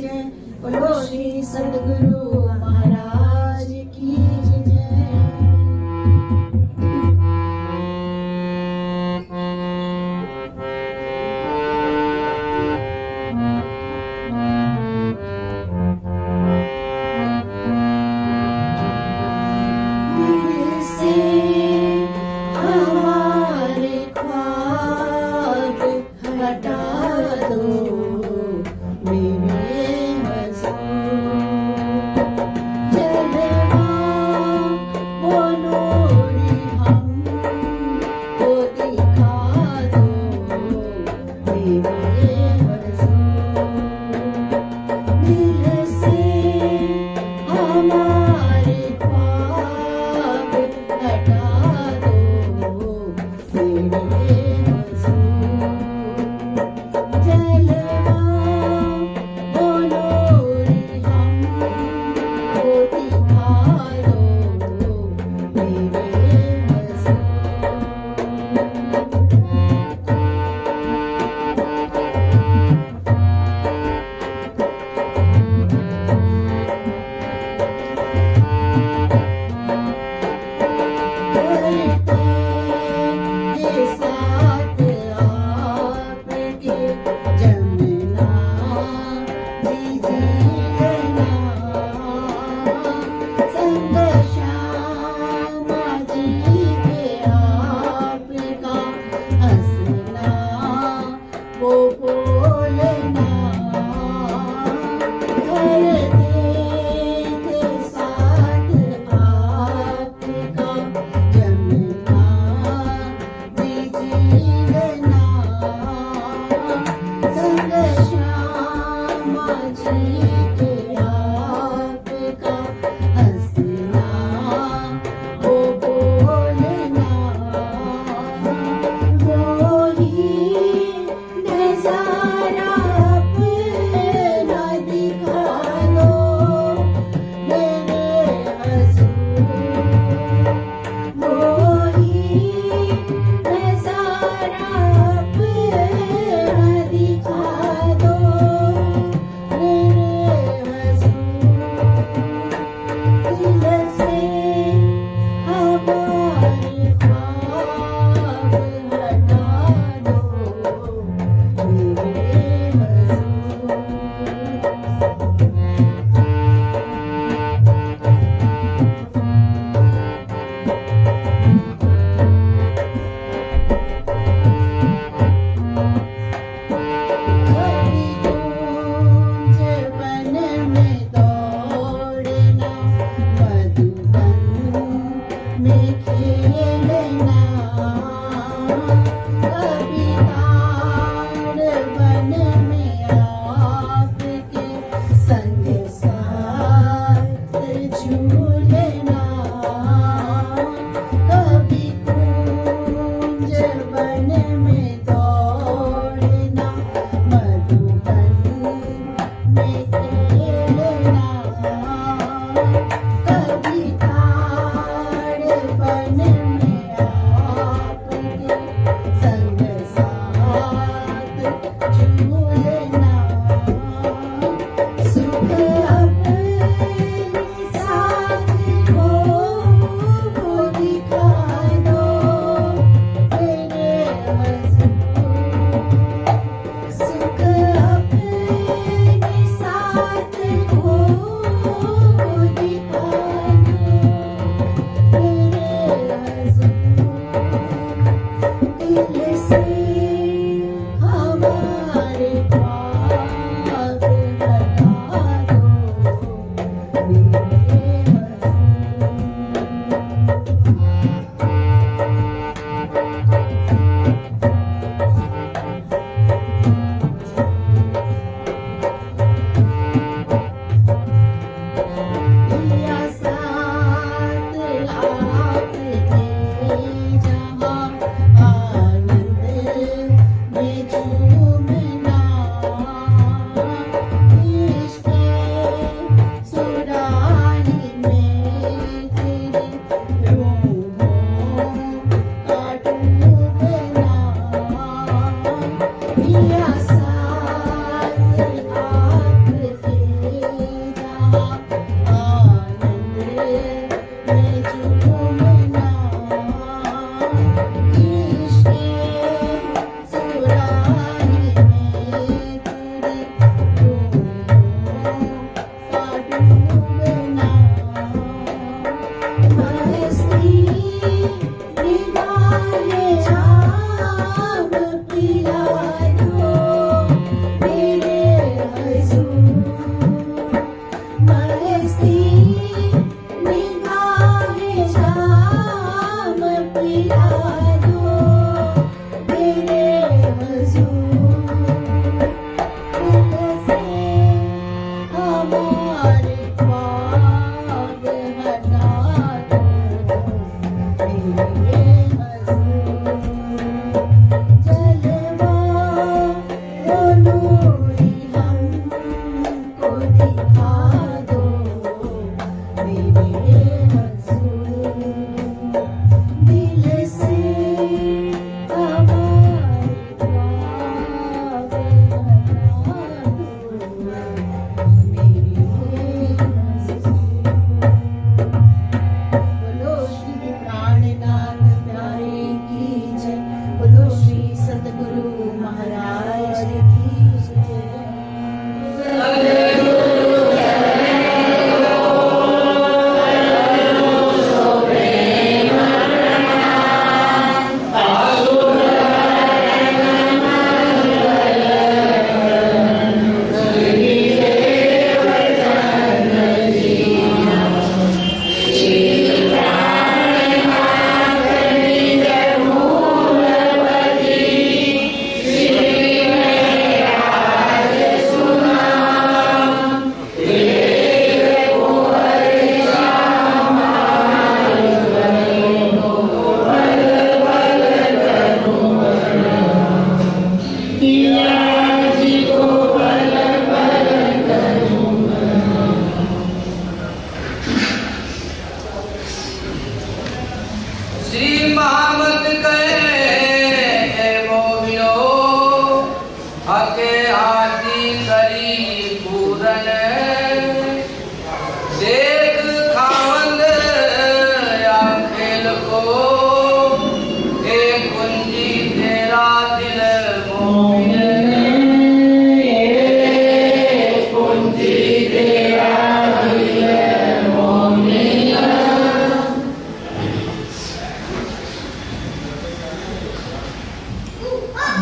जय। बोलो श्री सद्गुरु महाराज की जय। दिल से हमारे ख्वाब हटा दो मेरे हजूर। जलवा वो नूर हमको दिखा दो मेरे हजूर। दिल से हमारे ख्वाब हटा दो मेरे हजूर। जलवा वो नूर हमको दिखा दो मेरे हजूर। के साथ आपके जमना दीजिए ना। संग श्यामा जी के आपका हंसना वो बोलना। कर दे के साथ आपका जमना दीजिए ना। संग श्यामा जी के आपका हंसना वो बोलना। वही नजारा अपना दिखा दो मेरे हजूर। वही नजारा अपना दिखा दो मेरे हजूर। दिल से हमारे ख्वाब हटा दो मेरे हजूर। कभी गूंज वन में दौड़ना, मधुबन में खेलना। कभी ताड़ वन में आपके संग साथ झूलना। कभी गूंज वन में दौड़ना, मधुबन में खेलना। कभी ताड़ वन में आपके संग साथ झूलना। सुख अपने साथ को दिखा दो मेरे हजूर। सुख अपने साथ को दिखा दो मेरे हजूर।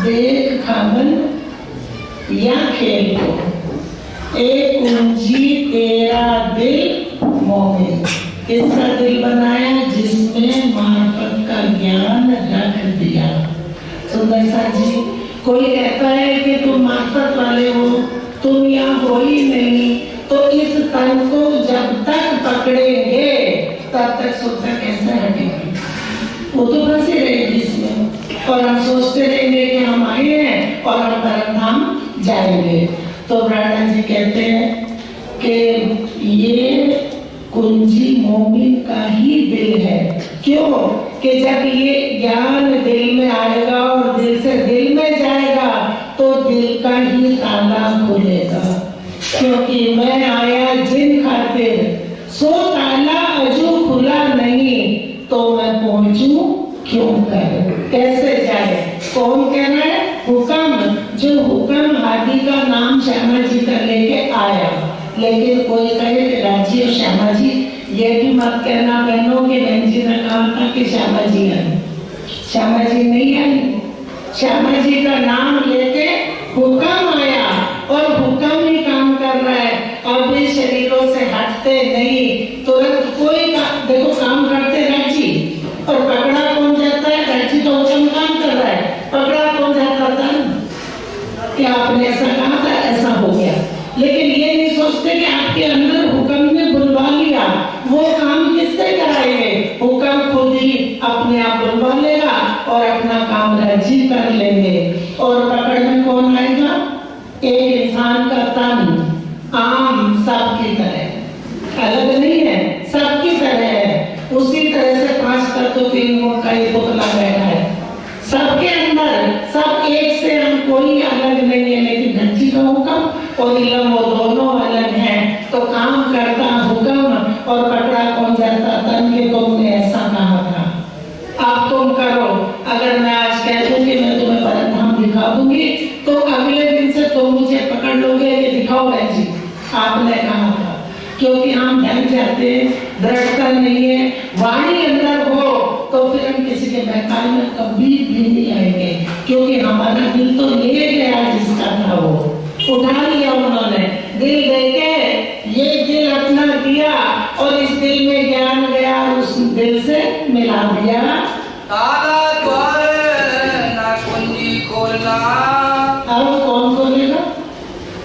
देख खावन या खेल को, एक कुंजी तेरा दिल मोमिन। किसका दिल बनाया? जिसमें मार्फत का ज्ञान रख दिया। सुंदर सा जी, कोई कहता है कि तुम मार्फत वाले हो, तुम यहाँ हो ही नहीं, तो इस तन को जब तक पकड़ेंगे तब तक सुविधा कैसे हटेगी? वो तो फंसे रहेगी इसमें, और हम सोचते रहेंगे कि हम आए हैं और हम परम धाम जाएंगे। तो ब्राह्मण जी कहते हैं कि ये कुंजी मोमिन का ही दिल है। क्यों? कि जब ये ज्ञान दिल में आएगा और दिल से दिल में जाएगा तो दिल का ही ताला खुलेगा। क्योंकि मैं आया जिन खातिर, सो ताला अजू खुला नहीं, तो मैं पहुंचू क्यों कर? कैसे जाए? कौन कह रहा है? हुक्म। जो हुक्म हादी का नाम श्यामा जी का लेके आया। लेकिन कोई कहे कि राजी और श्यामा जी, ये भी मत कहना बहनों कि बहन जी ने कहा था कि श्यामा जी आई। श्यामा जी नहीं आई। श्यामा जी का नाम लेके हुक्म आया और हुक्म ही काम कर रहा है। अब भी शरीरों से हटते नहीं, तुरंत कोई देखो काम करते राजी, और पकड़ा कौन जाता है? राजी तो हुक्म काम कर रहा है, पकड़ा कौन जाता था? कि आपने ऐसा कहा था, ऐसा हो गया। लेकिन ये नहीं सोचते कि आपके अंदर हुक्म ने बुलवा लिया, वो काम किससे कराएंगे? हुक्म खुद ही अपने आप बुलवा लेगा और अपना काम राजी कर लेंगे। और पकड़ में कौन आएगा? एक इंसान का तन आम सबकी तरह, अलग नहीं है, सबकी तरह है। उसी तरह से 5 तत्व 3 गुण का एक पुतला बैठा है सबके अंदर, सब एक से, हम कोई अलग नहीं है। लेकिन घंटी का हुक्म और इलम वो दोनों अलग हैं। तो काम करता हुक्म और पकड़ा कौन जाता? तन के तुमने ऐसा कहा था, अब तुम करो। अगर मैं आज कह दूं कि मैं तुम्हें परम धाम दिखा दूंगी, तो अगले दिन से तुम मुझे पकड़ लोगे कि दिखाओ बहन जी, आपने कहा था। क्योंकि हम ढल जाते, दृढ़ता नहीं है, वाणी अंदर हो तो फिर हम किसी के बहकावे में कभी भी नहीं आएंगे। क्योंकि हमारा दिल तो ले गया, जिसका था वो उठा लिया उन्होंने। दिल देके ये दिल अपना दिया और इस दिल में ज्ञान गया, उस दिल से मिला दिया। ताला द्वार ना कुंजी खोलना। अब कौन खोलेगा?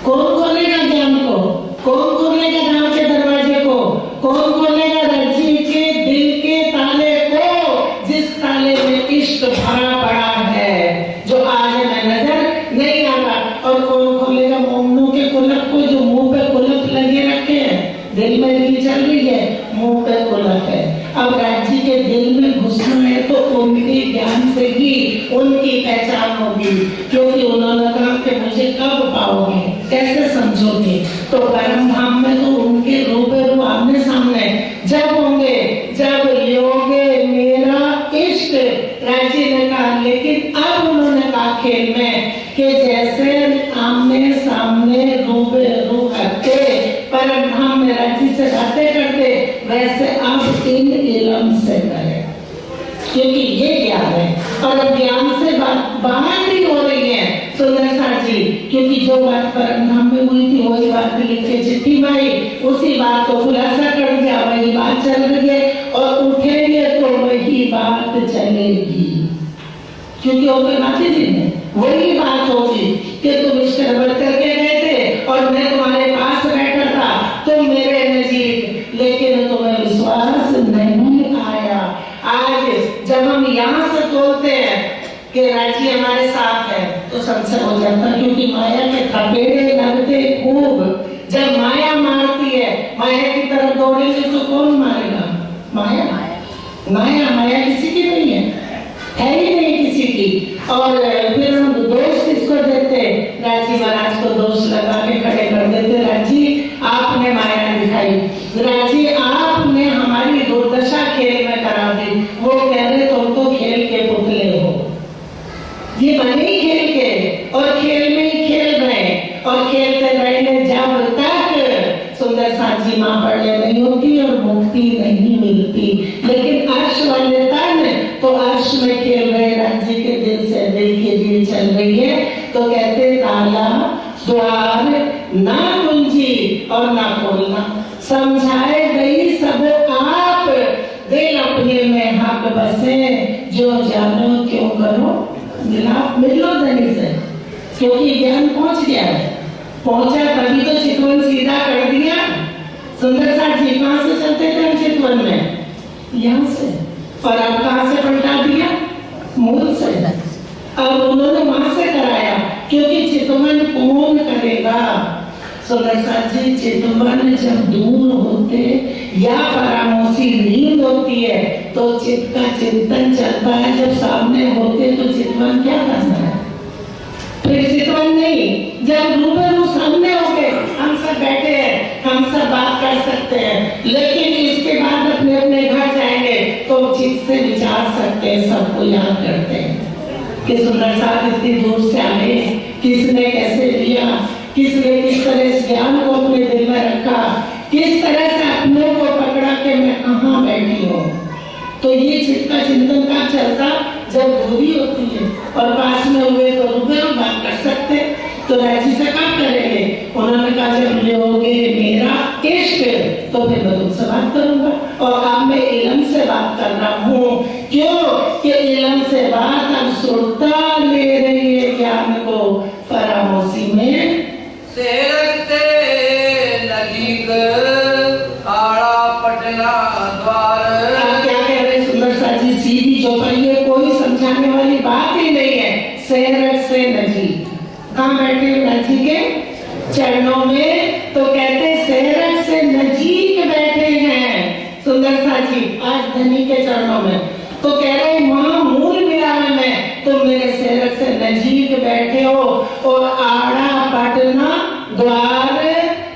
कौन खोलेगा ज्ञान को? कौन खोलेगा धाम के दरवाजे को? कौन खोलेगा रज्जी के दिल के ताले को? इश्क भरा पड़ा है जो आज हमें नजर नहीं आता। और कौन खोलेगा मोमनों के कुलफ को जो मुंह पे कुलफ लगे रखे हैं? दिल में भी चल रही है, मुंह पे कुलफ है। अब राज्य के दिल में घुसना है तो उनके ज्ञान से ही उनकी पहचान होगी, क्योंकि उन्होंने कहा कि मुझे कब पाओगे, कैसे समझोगे? तो परम धाम में तो उनके रूबरू आमने सामने जब होंगे, जब लोगे मेरा इश्क। राज्य ने कहा, लेकिन अब उन्होंने कहा खेल में कि जैसे आमने सामने रूबरू करते परम धाम में राज्य से बातें करते, वैसे अब इन इलम से करें, क्योंकि ये ज्ञान है। और अब ज्ञान से बात भी हो रही है सुंदर साथ जी, क्योंकि जो बात परम धाम में हुई थी वही बात लिख के चिट्ठी में आई, उसी बात को खुलासा कर दिया, वही बात चल रही है। और उठेंगे तो वही बात चलेगी, क्योंकि वो कोई बात ही नहीं है, वही बात होगी कि तुम इश्क करके गए थे और मैं तुम्हारे पास बैठा था, तुम मेरे नजीक, लेकिन तुम्हें विश्वास नहीं आया। आज जब हम यहाँ से बोलते हैं कि राज्य हमारे साथ है तो संशय हो जाता, क्योंकि माया के थपेड़े लगते खूब। जब माया मारती है, माया की तरफ दौड़ेंगे तो कौन मारेगा? माया माया किसी की नहीं है ही नहीं किसी की। और फिर हम दोष किसको देते? राजी महाराज को दोष लगा के खड़े कर देते, राजी आपने माया दिखाई, राजी आपने हमारी दुर्दशा खेल में करा दी। वो कह रहे तुम तो खेल के पुतले हो, ये बने ही खेल के और खेल में ही खेल रहे और खेलते रहने जब तक सुंदर साची माँ पढ़ने नहीं होती और मुक्ति नहीं मिलती। लेकिन अर्श वाले तन तो अर्श में खेल रहे, राज्य के दिल से दिल के लिए चल रही है। तो कहते ताला द्वार ना कुंजी और ना खोलना, समझाए गई सब आप, दिल अपने में हक बसे, जो जानो क्यों करो मिलाप, मिलो धनी से, क्योंकि ज्ञान पहुंच गया है। पहुंचा तभी तो चितवन सीधा कर दिया। सुंदर साथ जी कहां से चलते थे हम चितवन में? यहाँ से। और अब कहां से पलटा दिया? मूल से। अब उन्होंने वहां से कराया, क्योंकि चितवन कौन करेगा? सुंदर साथ जी चितवन जब दूर होते या परामोशी नींद होती है तो चित्त का चिंतन चलता है, जब सामने होते तो चितवन क्या करना है? फिर चितवन नहीं, जब रूबरू सामने हो गए, हम सब बैठे हैं, हम सब बात कर सकते हैं, लेकिन इसके बाद अपने अपने घर जाएंगे तो चित्त से विचार सकते हैं, सबको याद करते हैं कि सुंदर साथ इतनी दूर से आए, किसने कैसे लिया, किसने किस तरह इस ज्ञान को अपने दिल में रखा, किस तरह से अपने को पकड़ा कि मैं कहाँ बैठी हूँ। तो ये चित्त का चिंतन का चलता जब दूरी होती है, और पास में हुए तो रूबरू बात कर सकते। तो राजी से कब करेंगे? उन्होंने कहा जब लोगे मेरा इश्क तो फिर मैं तुमसे बात करूंगा। और अब मैं इलम से बात कर रहा हूँ, क्यों कि इलम से बात अब सुनता ले रही है ज्ञान को फरामोशी में। सेरक से नजीक आड़ा पटना द्वार। क्या कह रहे सुंदर साजी? सीधी चौपाई है, कोई समझाने वाली बात ही नहीं है। सेरक से नजीक, कहाँ बैठे हो? राजी के चरणों में। तो कहते सेरक से नजीक बैठे हैं सुंदर साजी आज धनी के चरणों में। तो कह रहे वहां मूल विराम में तुम मेरे सेरक से नजीक बैठे हो। और आड़ा पटना द्वार,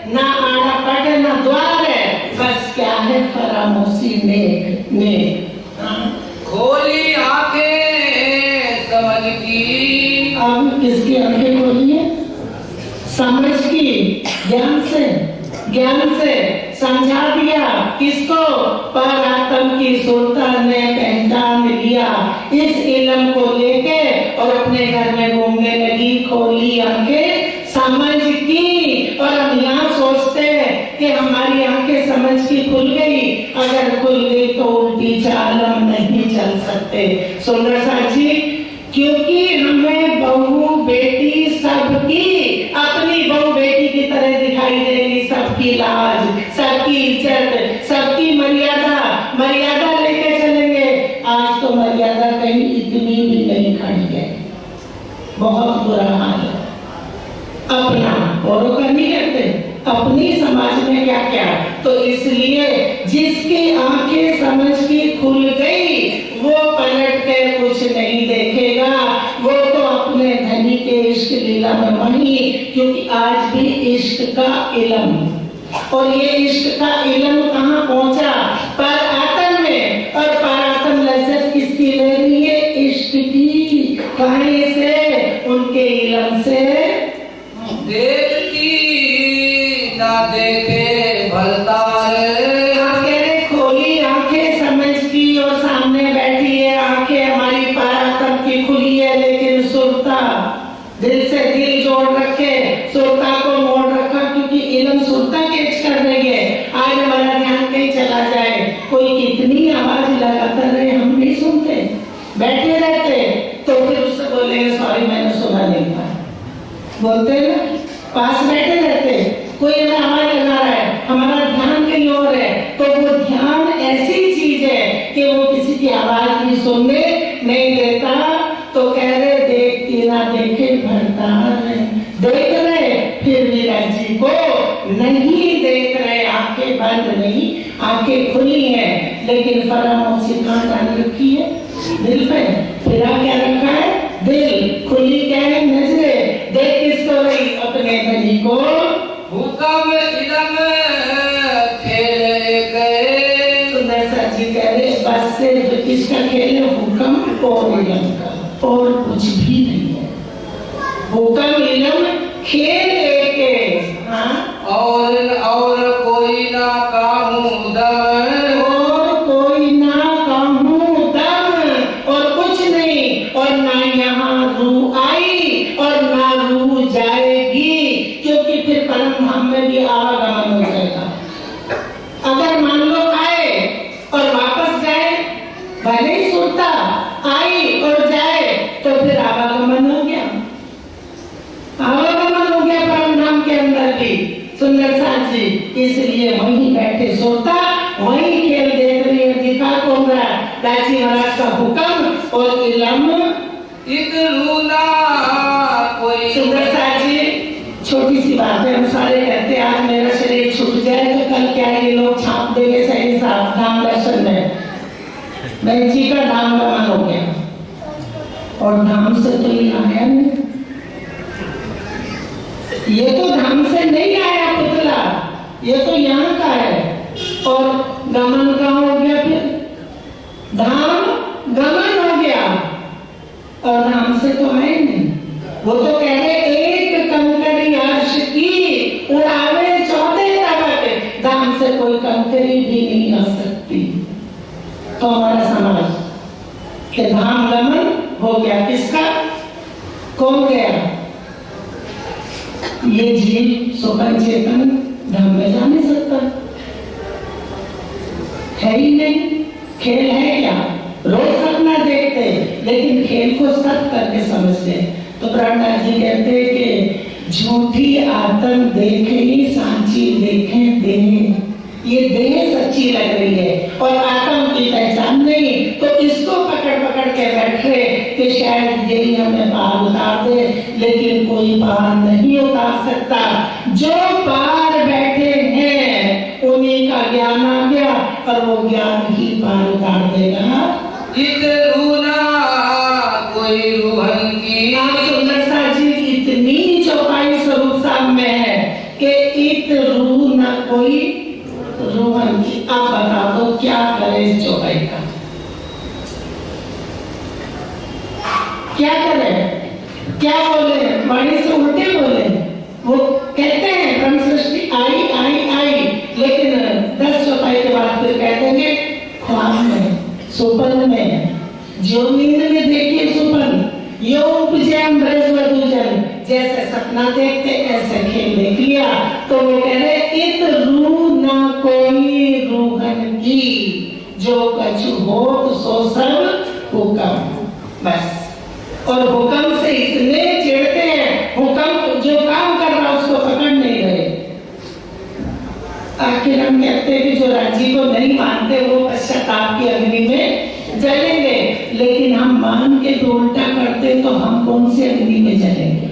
ना आड़ा पटना द्वार है, बस क्या है फरामोशी में खोली आंखें समझ की। अब किसकी आंखें खोली है? समझ की, ज्ञान से समझा दिया। किसको? परात्म की सुल्तान ने पहचान लिया इस इल्म को लेके और अपने घर में घूमने लगी, खोली आंखें समझ की। और हम यहाँ सोचते हैं कि हमारी आंखें समझ की खुल गई, अगर खुल गई तो उल्टी चाल हम नहीं चल सकते सुंदर साजी, क्योंकि हमें बहू बेटी सबकी अपनी बहू बेटी की तरह दिखाई देगी, सबकी लाज, सबकी इज्जत, सबकी मर्यादा लेके चलेंगे। आज तो मर्यादा कहीं इतनी खड़ी है, बहुत बुरा हाल है। अपना औरों का नहीं करते, अपनी समाज में क्या क्या। तो इसलिए जिसकी आंखें समझ की खुल गई वो पलट कर कुछ नहीं देखेगा, वो तो अपने धनी के इश्क लीला में वही, क्योंकि आज भी इश्क का इल्म, और ये इश्क का इल्म कहाँ पहुंचा? पर आतम में, और पर आतम लज्जत किसकी ले रही है? इश्क की। कहीं से? उनके इल्म से। देखती ना देखे भलतार, खोली आंखें समझ की और सामने बैठी है, आंखें हमारी परातम की खुली है, लेकिन सुरता दिल से दिल जोड़ रखे, सुरता को मोड़ रखा, क्योंकि इल्म सुरता कैच कर रही है। आज हमारा ध्यान कहीं चला जाए, कोई कितनी आवाज लगाता रहे हम नहीं सुनते, बैठे रहते, तो फिर उससे बोलेंगे सॉरी मैंने सुना नहीं था, बोलते ना, पास बैठे रहते, कोई हमें आवाज लगा रहा है, हमारा ध्यान कहीं और है, तो वो ध्यान ऐसी चीज है कि वो किसी की आवाज भी सुनने नहीं देता। तो कह रहे देखती ना देखे भरता है, देख रहे फिर भी राज्य को नहीं देख रहे, आंखें बंद नहीं, आंखें खुली हैं, लेकिन फरामोशी कहाँ डाल रखी है? दिल पे। फिरा क्या रखा है? दिल। खुली क्या है? नजरें। देख किसको रही? अपने धनी को। हुक्म इल्म खेल गए। सुंदर सा जी कह रहे बस सिर्फ किसका खेल है? हुक्म और इल्म का, और कुछ भी नहीं है। हुक्म इल्म खेल एक है, हाँ? और कोई ना काहू दम, और कोई ना काहू दम, और कुछ नहीं, और ना यहाँ रूह आई और ना रूह जाएगी, क्योंकि फिर परम धाम में भी आवागमन हो जाएगा। अगर मान लो आए और वापस जाए, भले ही सुरता आई और जाए, तो फिर आवागमन हो गया, आवागमन हो गया परम धाम के अंदर भी। सुंदर साथ जी इसलिए वहीं बैठे सोता, वहीं खेल देख रही है, दिखा कौन रहा? दाची महाराज का हुक्म और इल्म। इत रूना कोई। सुंदर साथ जी छोटी सी बात है, हम सारे कहते हैं आज मेरा शरीर छूट जाए तो कल क्या ये लोग छाप देंगे सही साहब धाम दर्शन में, मैं जी का धाम गमन हो गया, और धाम से तो ये आया नहीं, ये तो धाम से नहीं आया पुतला, ये तो यहाँ का है, और गमन कहाँ हो गया? फिर धाम गमन हो गया, और धाम से तो आए नहीं। वो तो कह रहे एक कंकरी अर्श की उड़ावे 14 तबक, धाम से कोई कंकरी भी नहीं आ सकती। तो हमारा समाज के धाम गमन हो गया, किसका? कौन गया? ये जीव सोपन चेतन धाम में जा नहीं सकता, है ही नहीं। खेल है क्या? रोज सपना देखते, लेकिन खेल को सत करके समझते। तो प्रहलाद जी कहते हैं कि झूठी आत्म देखे ही सांची देखे देह, ये देह सच्ची लग रही है और आत्म की पहचान नहीं, तो इसको पकड़ पकड़ के बैठे कि शायद यही हमें पार उतार दे, लेकिन कोई पार नहीं उतार सकता। जो पार बैठे हैं उन्हीं का ज्ञान आ गया, और वो ज्ञान ही पार उतार देगा। इत रूना कोई रूहन की। आप सुंदर सा जी इतनी चौपाई स्वरूप साहब में है कि इत रूह न कोई रूहन की। आप बता दो क्या करे इस चौपाई का? क्या करे? क्या बोले? वाणी से उल्टे बोले। वो कहते हैं ब्रह्म सृष्टि आई आई आई, लेकिन 10 चौपाई के बाद फिर कह देंगे ख्वाब में, सुपन में, जो नींद में देखिए सुपन, यो उपजे ब्रजवधु जन, जैसे सपना देखते ऐसे खेल देख लिया। तो वो कह रहे इत रूह न कोई रूहन की, जो कछु हो सो सब हुक्म। बस, और हुक्म से इतने चिढ़ते हैं, हुक्म जो काम कर रहा उसको पकड़ नहीं रहे। आखिर हम कहते हैं कि जो राज्य को नहीं मानते वो पश्चाताप की अग्नि में जलेंगे, लेकिन हम मान के तो उल्टा करते सकते तो हम कौन सी अग्नि में जलेंगे?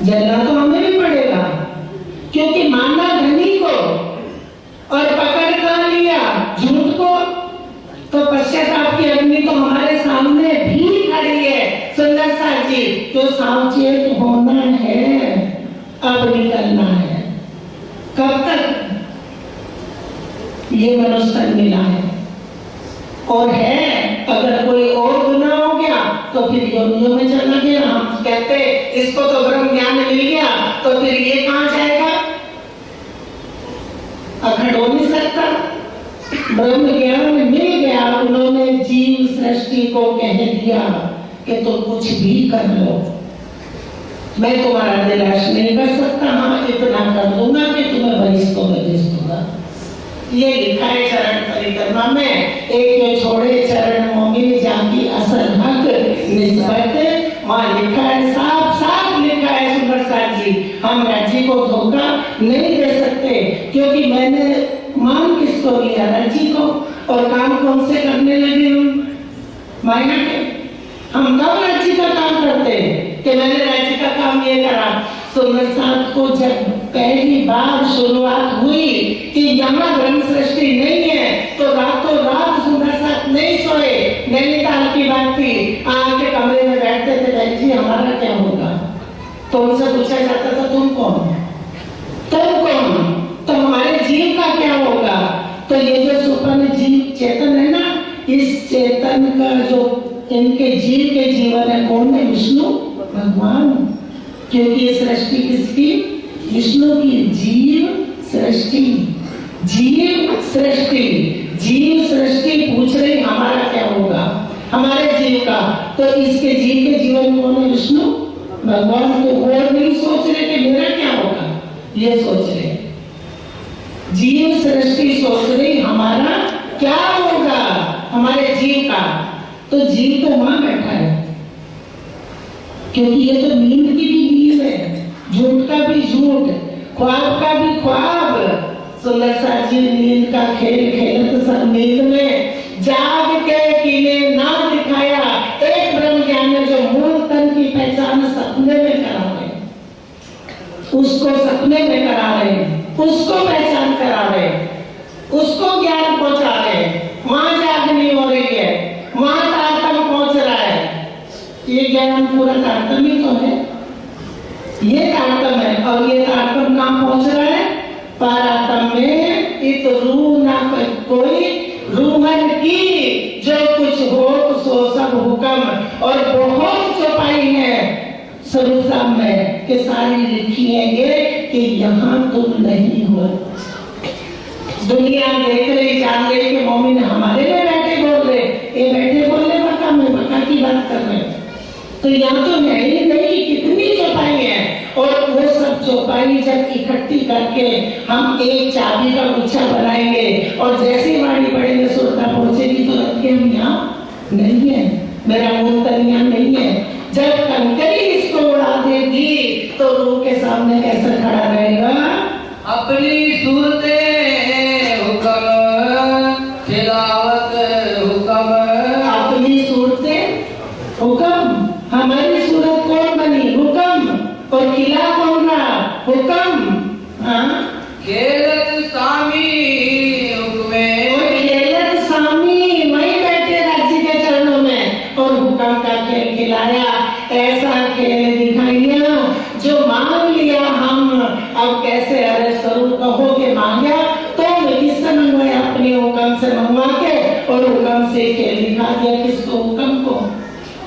जलना तो हमें भी पड़ेगा, क्योंकि माना धनी को और पकड़ कर लिया झूठ को, तो पश्चाताप की अग्नि तो हमारे सामने भी खड़ी है। सुंदर सा जी, तो सावचेत होना है, अब निकलना है। कब तक? ये मनुष्य मिला है और है। अगर कोई और गुनाह हो गया तो फिर योनियों में चला गया। हम कहते इसको तो ब्रह्म ज्ञान मिल गया, तो फिर ये कहां जाएगा? अखंड हो नहीं सकता। ब्रह्म ज्ञान मिल गया, उन्होंने जीव सृष्टि को कह दिया कि तो कुछ भी कर लो, मैं तुम्हारा निराश नहीं कर सकता। हाँ, इतना कर दूंगा कि तुम्हें भविष्य को मैं भेज दूंगा। ये लिखा है चरण परिक्रमा में, एक जो छोड़े चरण मोगी जाकी असल हक निस्बत। वहां लिखा है, साफ साफ लिखा है सुंदर साथ जी, हम राज्य को धोखा नहीं दे सकते, क्योंकि मैंने मान किसको लिया? राज्य को। और काम कौन से करने लगे हम? मायना के। हम कब राज्य का काम करते हैं कि मैंने राज्य का काम ये करा? सुंदर साथ को जब पहली बार शुरुआत हुई कि यहाँ ब्रह्म सृष्टि नहीं है, तो रातों रात सुंदर साथ नहीं सोए। नैनीताल की बात थी, आके कमरे में बैठते थे, बहन जी हमारा क्या होगा? तो उनसे पूछा जाता था, तुम कौन? तुम कौन? तो हमारे जीव का क्या होगा? तो ये जो सुपन जीव चेतन है ना, इस चेतन का जो इनके जीव के जीवन है, कौन है? विष्णु भगवान। क्योंकि ये सृष्टि किसकी? विष्णु की। जीव सृष्टि, जीव सृष्टि, जीव सृष्टि पूछ रही हमारा क्या होगा, हमारे जीव का। तो इसके जीव के जीवन कौन है? विष्णु भगवान। को और नहीं सोच रहे कि मेरा क्या होगा, ये सोच रहे। जीव सृष्टि सोच रही हमारा क्या होगा, हमारे जीव का। तो जीव तो वहां बैठा है, क्योंकि ये तो नींद की भी नींद है, झूठ का भी झूठ, ख्वाब का भी ख्वाब। सुंदर सा जी नींद का खेल खेलत सब नींद में, जाग के किले ना दिखाया। एक ब्रह्म ज्ञान में जो मूल तन की पहचान सपने में करा रहे, उसको सपने में करा रहे, उसको पहचान करा रहे, उसको ज्ञान पहुंचा रहे। वहां जागनी हो रही है, वहां तारतम पहुंच रहा है। ये ज्ञान पूरा तारतम ही तो है, ये तारतम है। और ये तारतम कहां पहुंच रहा है? पारातम में। इत रू ना कोई रूहन की, जो कुछ हो सो सब हुक्म। और बहुत चौपाई है स्वरूप में कि सारी लिखी है ये कि यहाँ तुम नहीं हो। दुनिया देख रही, जान रही कि मोमिन हमारे में बैठे बोल रहे, ये बैठे बोल रहे मक्का में, मक्का की बात कर रहे। तो यहाँ तो है ही नहीं, कितनी चौपाई है। और वो सब चौपाई जब इकट्ठी करके हम एक चाबी का गुच्छा बनाएंगे, और जैसी वाणी पड़ेंगे सुरता पहुंचेगी, तो रख के हम यहाँ नहीं है, मेरा मूल तन यहाँ नहीं है। जब कंकरी इसको उड़ा देगी तो रूह के सामने कैसा खड़ा रहेगा? अपनी सूरते हुक्म खिलावत हुक्म। अपनी सूरते हुक्म, हमारी सूरत कौन बनी? हुक्म। और खिला कौन रहा? हुक्म। हाँ, खेलत सामी हुक्मे। और खेलत सामी वहीं बैठे राज्य के चरणों में, और हुक्म का खेल खिलाया। ऐसा खेल दिखाइया जो मांग लिया हम, अब कैसे? अरे स्वरूप कहोगे मांगा तो मैं किससे मंगवाया? अपने हुक्म से मंगवा के, और हुक्म से खेल दिखा दिया। किसको? हुक्म को।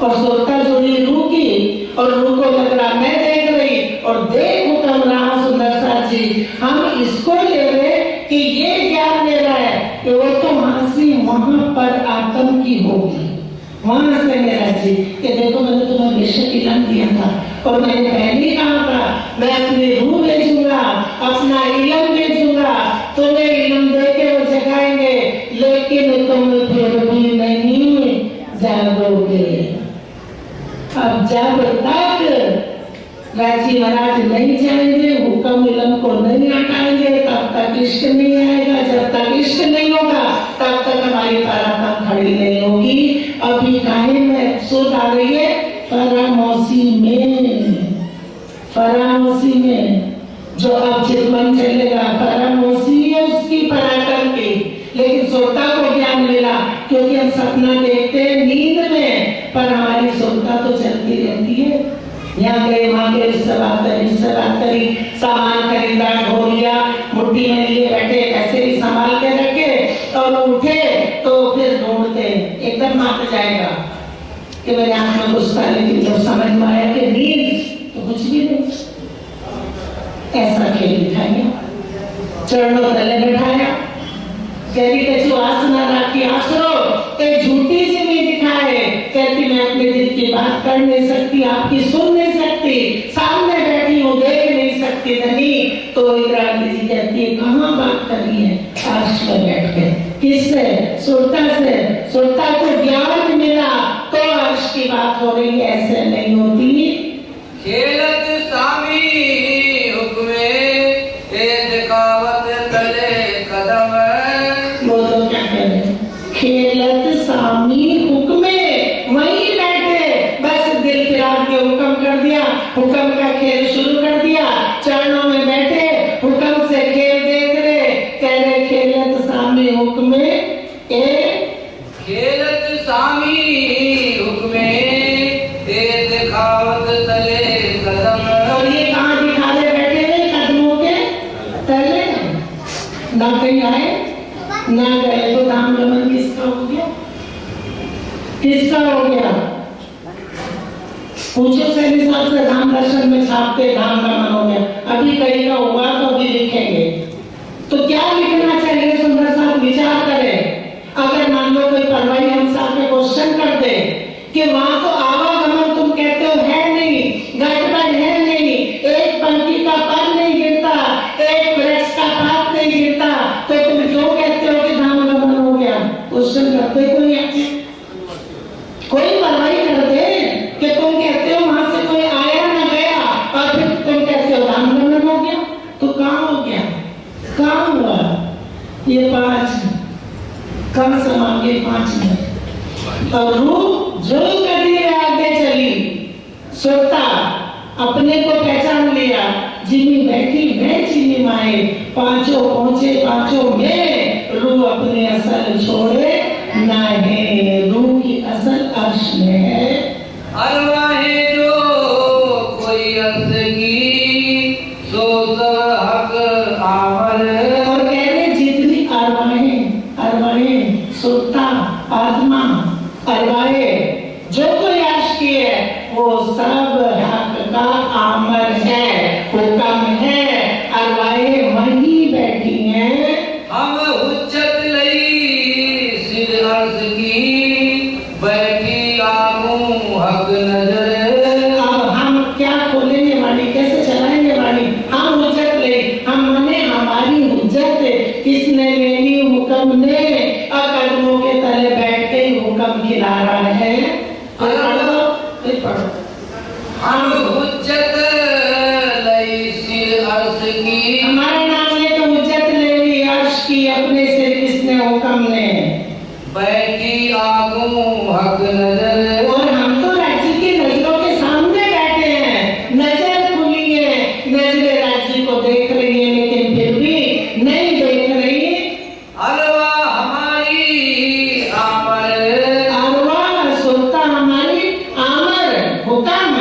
और सुरता जुड़ी रूह की, और रूह को लग रहा मैं देख रही, और देख हुक्म रहा सुंदर साथ जी। हम इसको ले रहे कि ये ज्ञान ले रहा है कि वो तो हांसी वहां पर आत्म की होगी, वहां से मेरा जी कि देखो मैंने तुम्हें बेशक इल्म दिया था, और मैंने पहले ही कहा था मैं अपनी रूह भेजूंगा, अपना इल्म भेजूंगा, तुम्हें इल्म दे के वो जगाएंगे, लेकिन तुम फिर भी नहीं जागोगे। अब जब तक राजी महाराज नहीं जाएंगे, हुक्म इल्म को नहीं हटाएंगे, तब तक इश्क नहीं आएगा। जब तक इश्क नहीं होगा तब तक हमारी पराक्रम खड़ी नहीं होगी। अभी काहे में सूद आ रही है? फरामोशी में जो अब चितवन चलेगा, फरामोशी है उसकी पराक्रम की, लेकिन सोता को ज्ञान मिला क्योंकि हम सपना देखते हैं नींद में, पर हमारी सोता तो चलती रहती है। यहाँ गए वहाँ गए, उससे बात करी, सामान खरीदा, ढो लिया, मुट्ठी में लिए बैठे, ऐसे ही संभाल के रखे और उठे तो फिर ढूंढते एकदम मात जाएगा कि मेरे आंख में कुछ था, लेकिन जब समझ में आया कि नींद तो कुछ भी नहीं। ऐसा खेल दिखाया, चरणों तले बैठाया, कहती कछु आसना राखी आसरो, एक झूठी सी भी दिखाए, कहती मैं अपने दिल की बात कर नहीं सकती, आपकी सुन नहीं सकती, सामने बैठी हूँ देख नहीं सकती धनी। तो इंदिरा जी कहती है कहाँ बात करी है, आर्श में बैठ के, किससे? सुरता से। सुरता को ज्ञान मिला तो आर्श की बात हो रही है, ऐसे नहीं होती। खेलत सामी हुक्मे दिखावत तले कदम, वो तो क्या कह रहे हैं, खेलत सामी हुक्मे, वहीं बैठे बस दिल फिरा के हुक्म कर दिया, हुक्म का खेल शुरू कर दिया, चरणों में बैठे हुक्म से खेल देख रहे, कह रहे खेलत सामी हुक्मे खेलत सामी हुक्मे दिखावत तले कदम। और ये कहाँ दिखा रहे बैठे हुए, कदमों के तले, ना कहीं आए ना गए, तो धाम गमन किसका हो गया, किसका हो गया? पूछो सैनी साहब से, धाम दर्शन में छापते धाम गमन हो गया, अभी कहीं का हुआ तो अभी लिखेंगे, तो क्या लिखना चाहिए? सुंदर साहब विचार करें। अगर मान लो कोई परवाई हमसे आके क्वेश्चन कर दे कि वहां तो आवागमन तुम कहते हो है नहीं, गठबंधन है नहीं, एक पंक्ति का पर नहीं गिरता, एक वृक्ष का पात नहीं गिरता, तो तुम क्यों कहते हो कि धाम गमन हो गया? क्वेश्चन करते कोई परवाही कर दे कि तुम कहते हो वहां से कोई आया ना गया और फिर तुम कहते हो धाम गमन हो गया, तो कहाँ हो गया, कहाँ हुआ? ये 5 कम से मांगे 5 मिनट, और रूप जो कभी आगे चली, सोता अपने को पहचान लिया, जिमी बैठी मैं चीनी माए, पांचों पहुंचे पांचों में, रूह अपने असल छोड़े ना है, रूह की असल अर्श में है। अरवाहे जो कोई अर्थ की सो सब हक आमर। और कह रहे जितनी अरवाहें सुरता आत्मा अरवाहें जो कोई अर्श की है वो सब हक का आमर है, हुक्म है, अरवाहें वहीं बैठी हैं। हम हुज्जत लई सिर अर्ज की बैठी आगू हक नजर। अब हम क्या खोलेंगे वाणी, कैसे चलाएंगे वाणी? हम हुज्जत ले, हम माने हमारी हुज्जत किसने लेनी? हुक्म ने, कदमों के तले बैठ के हुक्म खिला रहा है। पढ़ो। हम हुज्जत लई सिर अर्ज की, हमारे नाम ने तो हुज्जत ले ली अर्श की, अपने से किसने? हुक्म ने, बैठी आगू हक नजर। और हम तो राज्य की नजरों के सामने बैठे हैं, नजर खुली है, नजरें राज्य को देख रही है, लेकिन फिर भी नहीं देख रही। अरवा हमारी आमर, अरवा सुरता हमारी आमर, हुक्म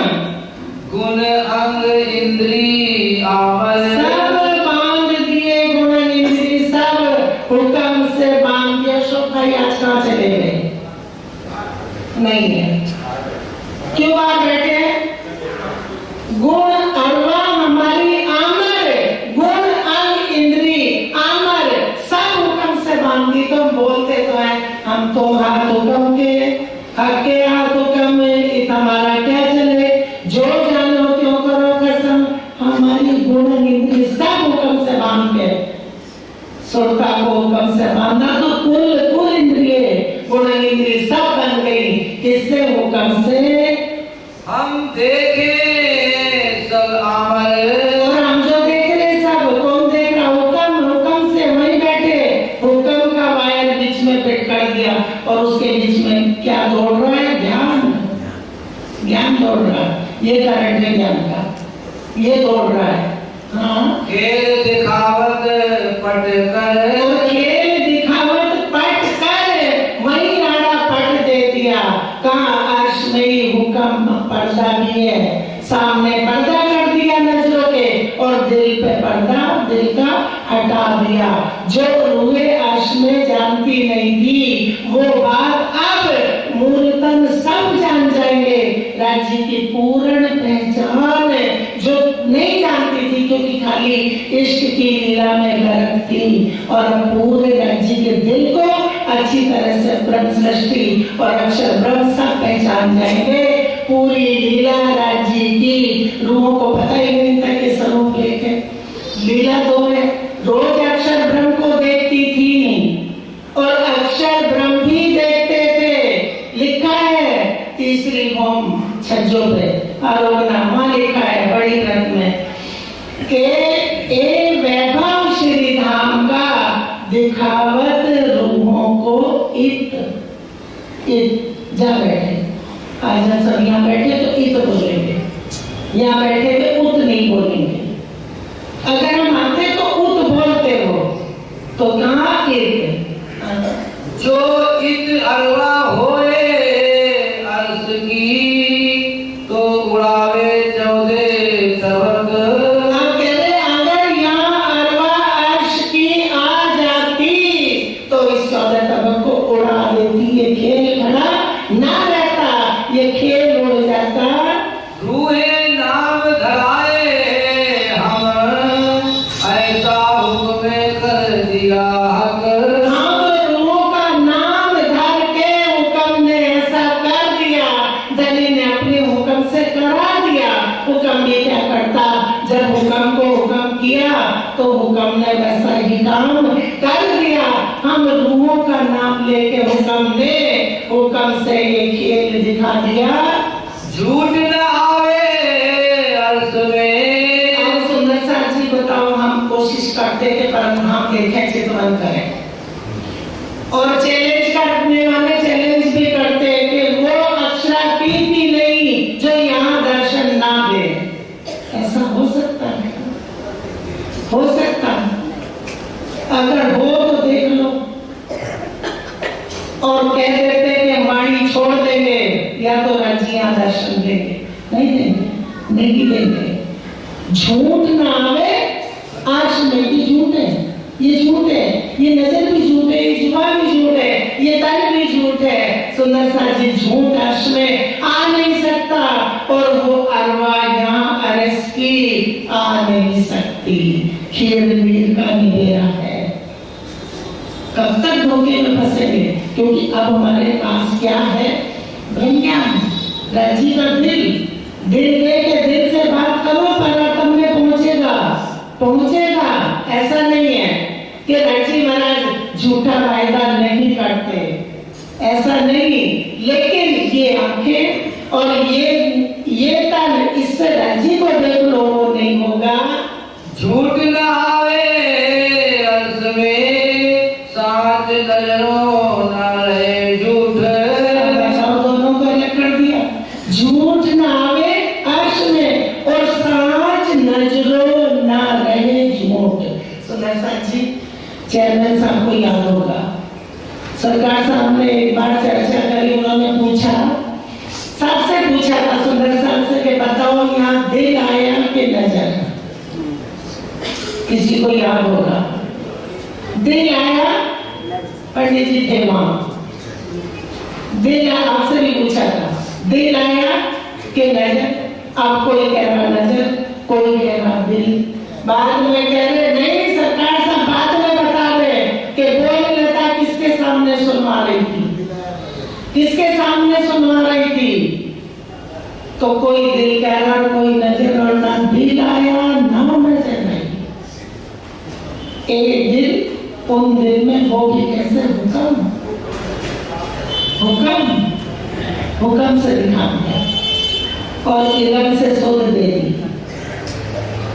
गुण अंग इंद्री आमर। सब बांध दिए, गुण इंद्री सब हुक्म से बांध दिया। शोक भाई आज कहाँ चले गए? नहीं है, क्यों बाहर बैठे हैं? गुण अरवा हमारी आमर, गुण अंग इंद्री आमर, सब हुक्म से बांधी। तो बोलते तो है हम तो हाथ हुक्म के, हके हाथ हुक्म में, हमारा क्या चले, जो जानो क्यों करो कसम, हमारी गुण इंद्री सब हुक्म से बांध के, सुरता को हुक्म से बांधा तो कुल इंद्रिय गुण इंद्रिय सब बन गई, किससे? हुक्म से। हम देखे सब आमर, और हम जो देख रहे सब, कौन देख रहा? हुक्म से वहीं बैठे, हुक्म का वायर बीच में फिट कर दिया, और उसके बीच में क्या दौड़ रहा है? ज्ञान दौड़ रहा है, ये करंट है ज्ञान का, ये दौड़ रहा है। हाँ, खेल दिखावत पट कर, और खेल दिखावत पट कर वही राड़ा पट दे दिया। कहाँ अर्श में ही हुक्म पर्दा भी है, सामने पर्दा कर दिया नजरों के, और दिल पे पर्दा दिल का हटा दिया। जो रूहे अर्श में जानती नहीं थी वो बात अब मूलतन सब जान जाएंगे। राज्य की पूर्ण पहचान जो नहीं जानती थी, क्योंकि खाली इश्क की लीला में गर्क थी, और पूरे राज्य के दिल को अच्छी तरह से ब्रह्म सृष्टि और अक्षर ब्रह्म सब पहचान जाएंगे। पूरी लीला राज्य की रूहों को पता ही नहीं था कि स्वरूप एक है। लीला दो है, रोज अक्षर ब्रह्म को देखती थी और अक्षर ब्रह्म भी देखते थे। लिखा है तीसरी होम छज्जों पे, आरोपनामा लिखा है बड़ी ग्रंथ में कि ए वैभव श्री धाम का दिखावत रूहों को इत जा बैठे। आज हम सब यहाँ बैठे तो इत बोलेंगे, यहाँ बैठे तो उत नहीं बोलेंगे। अगर हम आते तो उत बोलते हो, तो कहाँ इत? जो इत अरवा होए अर्श की, तो उड़ावे चौदे सबक। आप कह रहे अगर यहाँ अरवा अर्श की आ जाती तो इस 14 तबक को उड़ा देती। ये खेल खड़ा ना रहता, ये खेल उड़ जाता। रूहे नाम धराए हम, ऐसा हुक्म कर दिया हक। हम रूहों का नाम धर के हुक्म ने ऐसा कर दिया, दली ने अपने हुक्म से करा दिया। हुक्म भी क्या करता, जब हुक्म को हुक्म किया तो हुक्म ने वैसा ही काम कर दिया। हम रूहों का नाम लेके हुक्म से ये खेल दिखा दिया। झूठ न आवे अर्श में। अब सुंदर साहब जी बताओ, हम कोशिश करते थे पर हम देखें चितवन करें, और चैलेंज करने वाले चैलेंज भी करते हैं कि वो अक्षरातीत नहीं जो यहाँ दर्शन ना दे। ऐसा हो सकता है? हो सकता है? अगर हो तो देख लो, और कह देते कि वाणी छोड़ देंगे या तो रजियां दर्शन देंगे। नहीं देंगे, नहीं देंगे। झूठ ना आवे अर्श में भी झूठ है, ये झूठ है, ये नजर भी झूठ है, ये जुबान भी झूठ है, ये तन भी झूठ है। सुंदर सा जी झूठ अर्श में आ नहीं सकता, और वो अरवा यहाँ अरस की आ नहीं सकती। खेल वीर का निवेरा है। कब तक धोखे में फंसेंगे? क्योंकि अब हमारे पास क्या है? ब्रह्मज्ञान, राजी का दिल दे के दिल से बात करो, परमात्मा में पहुंचेगा। ऐसा नहीं है कि राजी महाराज झूठा वायदा नहीं करते, ऐसा नहीं। लेकिन ये आंखें और ये तन, इससे राजी को देख लो, वो नहीं होगा। झूठ न आवे अर्श में, साथ नजरों न रहे झूठ। दोनों को अलग कर दिया। झूठ ना आवे अर्श में, और साच नजरों ना रहे झूठ। सुना साहब जी, चेयरमैन साहब को याद होगा, सरकार साहब ने एक बार चर्चा करी। उन्होंने पूछा, सबसे पूछा था सुंदर साहब से कि बताओ यहाँ दिल आया कि नजर? किसी को याद होगा? दिल आया? पंडित जी थे वहां। दिल आपसे भी पूछा था, दिल आया कि नजर? आप कोई कह रहा नजर, कोई कह रहा दिल। बाद में कह रहे नहीं, सरकार साहब बाद में बता रहे कि बोल लेता किसके सामने सुनवा रही थी, किसके सामने सुनवा रही थी। तो कोई दिल कह रहा, कोई नजर, और ना दिल आया ना नजर नहीं। एक दिल, उन दिल में होगी कैसे? हुक्म से दिखा दिया, और इल्म से सोच दे दी।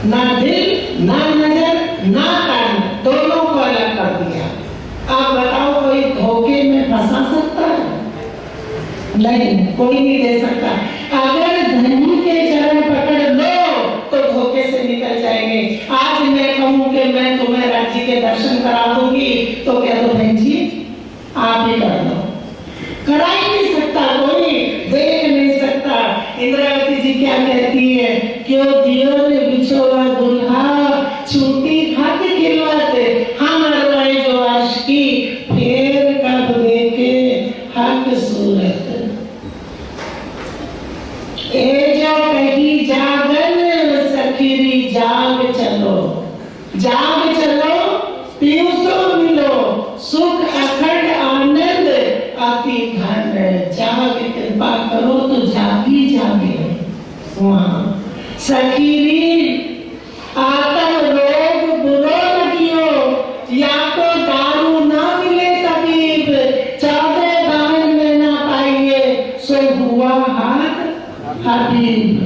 ना दिल ना नजर ना कान, दोनों को अलग कर दिया। आप बताओ कोई धोखे में फंसा सकता है? नहीं, कोई नहीं दे सकता। अगर धनी के चरण पकड़ लो तो धोखे से निकल जाएंगे। आज मैं कहूं कि मैं तुम्हें राज्य के दर्शन करा दूंगी तो क्या तो बहन जी आप ही कर लो। करा ही नहीं सकता कोई, देख नहीं सकता। इंद्रावती जी क्या कहती है, क्यों दियो ने बिछोवा दुल्हा छूटी खात खिलवाते, हम अरवाए जो आशिकी फेर कब देखे हक सूरत। ए जो कही जागन सखीरी जाग चलो, जाग चलो पीयूषो मिलो, सुख अखंड आनंद अति घन। जाग कृपा करो तो जागी जागे वहां। सखीरी आतन रोग बुरो लगियो, या तो दारू ना मिले तबीब, 14 दामन में ना पाइए सो हुआ हाथ हबीब।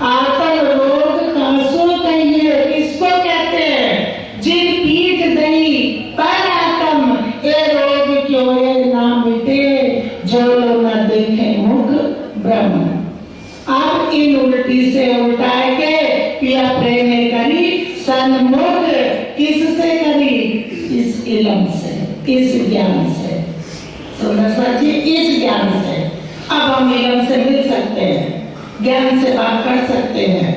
आतन रोग कासो कहिए, किसको कहते हैं, जिन पीठ दई पर आतम, ए रोग क्यों ये ना मिटे, जो लो न देखे मुख ब्रह्म। अब इन उल्टी से उल्टाए के पिया प्रेम करी सन्मुख, किससे करी, इस इल्म से, इस ज्ञान से। सुंदर जी इस ज्ञान से अब हम इल्म से मिल सकते हैं, ज्ञान से बात कर सकते हैं।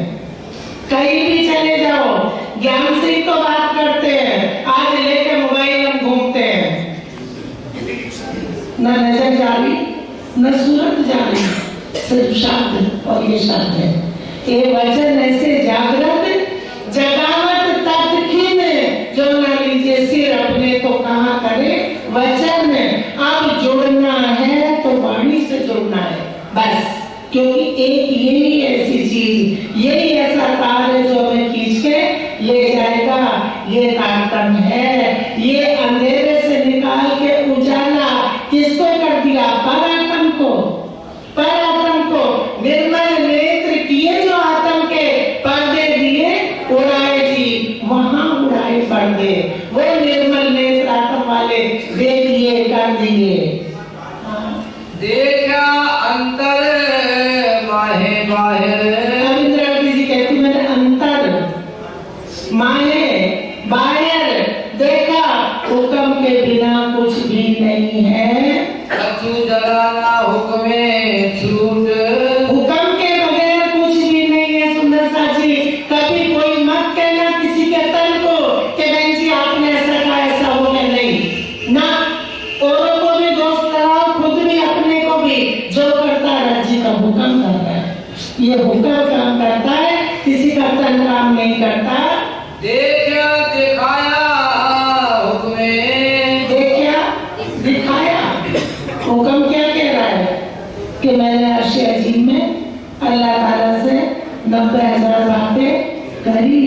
कहीं भी चले जाओ ज्ञान से ही तो बात करते हैं। आज लेके मोबाइल हम घूमते हैं, न नजर जा रही न सूरत जा रही, सिर्फ शब्द और ये शब्द है। ये वचन ऐसे जागृत जगावत तत्खिन, जो न लीजिए सिर अपने तो कहाँ करे वचन। अब जुड़ना है तो वाणी से जुड़ना है बस, क्योंकि एक यही ऐसी चीज, यही ऐसा तार है जो हमें खींच के ले जाएगा। ये तारतम है, ये अंधेरे से निकाल के उजाला किसको कर दिया, परात्म को, परात्म को। निर्मल नेत्र किए जो आत्म के, पर्दे दिए उड़ाए जी, वहां उड़ाए पर्दे। वो निर्मल नेत्र आत्म वाले दे दिए कर दिए। देखा अंतर माहे बाहर। इंद्रावती जी कहती मैंने अंतर माहे बाहर देखा, हुक्म के बिना कुछ भी नहीं है। कछु जलाना हुक्मे छूट, हुक्म के बगैर कुछ भी नहीं है। सुंदर सा जी कभी कोई मत कहना किसी के तन को कि बहन जी आपने ऐसा कहा, ऐसा हो गया, नहीं ना। औरों को भी दोस्त कराओ, खुद भी अपने को भी। जो करता है राज्य का हुक्म करता है, ये हुक्म काम करता है, किसी का तन काम नहीं करता। देखा दिखाया हुक्मे, देखा दिखाया। हुक्म क्या कह रहा है कि मैंने अर्श अजीम में अल्लाह ताला से 90,000 बातें करी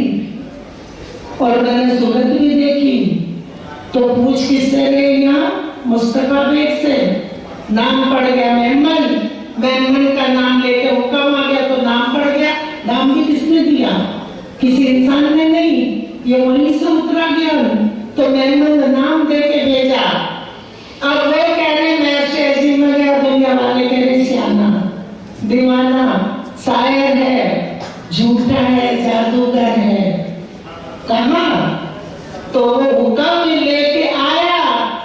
और मैंने सूरत भी देखी। तो पूछ किससे गई, यहाँ मुस्तफा बेग से। नाम पड़ गया मेमन, मेमन का नाम लेके हुक्म आ गया तो नाम पड़ गया। नाम भी किसने दिया, किसी इंसान ने नहीं, ये वहीं से उतरा गया। तो मेमन नाम दे के भेजा। अब वो कह रहे मैं अर्श अजीम में गया, दुनिया वाले कह रहे सियाना, दीवाना, शायर है, झूठा है, जादूगर है। कहा तो वो हुक्म लेके आया,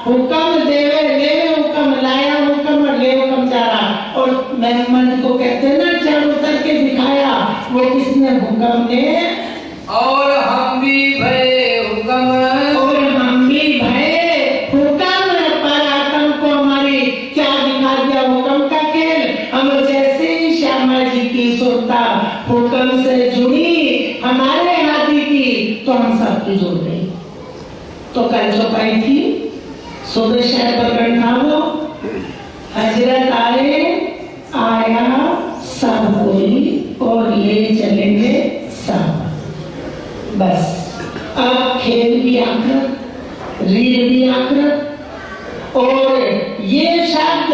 हुक्म देवे लेवे हुक्म, लाया हुक्म और ले हुक्म जा रहा। और मेमन को कहते हैं ना चढ़ उतर के दिखाया, वो किसने, हुक्म ने। और हम भी भय हुक्म, और हम भी भय हुक्म, पर आत्म को हमारी क्या दिखा दिया हुक्म का खेल। हम जैसे ही श्यामा जी की सुरता हुक्म से जुड़ी हमारे हाथी की, तो हम सबकी जुड़ गई। तो कल चौपाई थी, सुबह शहर बगड़ था वो, हजरत आए, आया सब कोई और ले चलेंगे सब। बस अब खेल भी आखिरत, रीढ़ भी आखिरत, और ये शब्द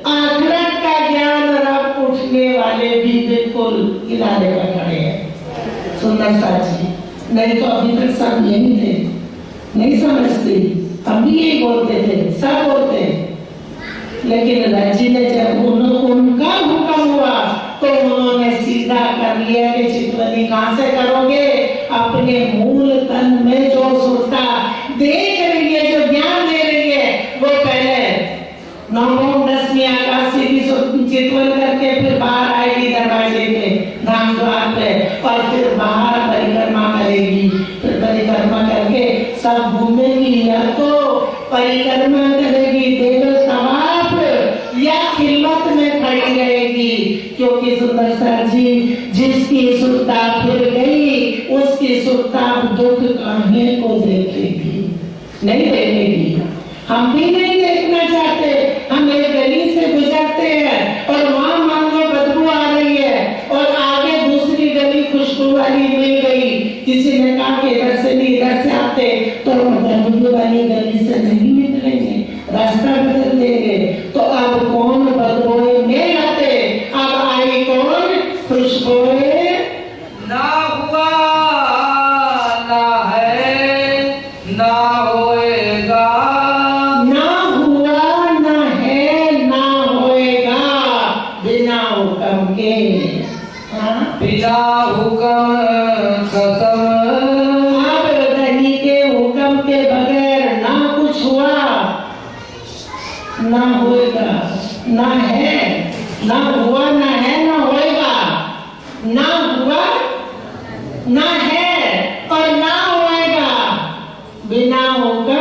आखिरत का ज्ञान रब उठने वाले भी बिल्कुल किनारे पर खड़े हैं। सुंदर सा जी, नहीं तो अभी तक सब यही थे, नहीं समझते, हम भी यही बोलते थे, सब बोलते हैं। लेकिन रजी ने जब उनका हुक्म हुआ तो उन्होंने सीधा कर लिया कि चितवनी कहां से करोगे, अपने मूल तन में जो सुरता देख रही है, जो ज्ञान दे रही है, वो पहले 9 10वीं आकाशी की चितवन करके फिर बाहर आएगी दरवाजे पे, धाम द्वार पे, और फिर बाहर परिक्रमा करेगी। फिर परिक्रमा करके सब घूमेगी, या तो परिक्रमा करेगी देव तवाफ, या खिलमत में खड़ी रहेगी। क्योंकि सुंदर सर जी, जिसकी सुरता फिर गई उसकी सुरता दुख काहे को देखेगी, नहीं देखेगी। हम भी नहीं देखना चाहते। हम एक गली से गुजरते हैं और वहां मान लो बदबू आ रही है और आगे दूसरी गली खुशबू वाली मिल गई, किसी ने कहा कि इधर से नहीं इधर से आते, तो बदबू वाली गली से नहीं निकलेंगे, रास्ता बदल देंगे। तो अब कौन बदबू में आते, अब आई कौन खुशबू। ना हुआ ना है ना होएगा, ना हुआ ना है ना होएगा, बिना हुक्म के। हाँ? बिना हुक्म कसम, अब धनी के हुक्म के बगैर ना कुछ हुआ ना होएगा, ना है ना हुआ, ना है ना होएगा, ना हुआ ना है और ना होएगा, बिना हुक्म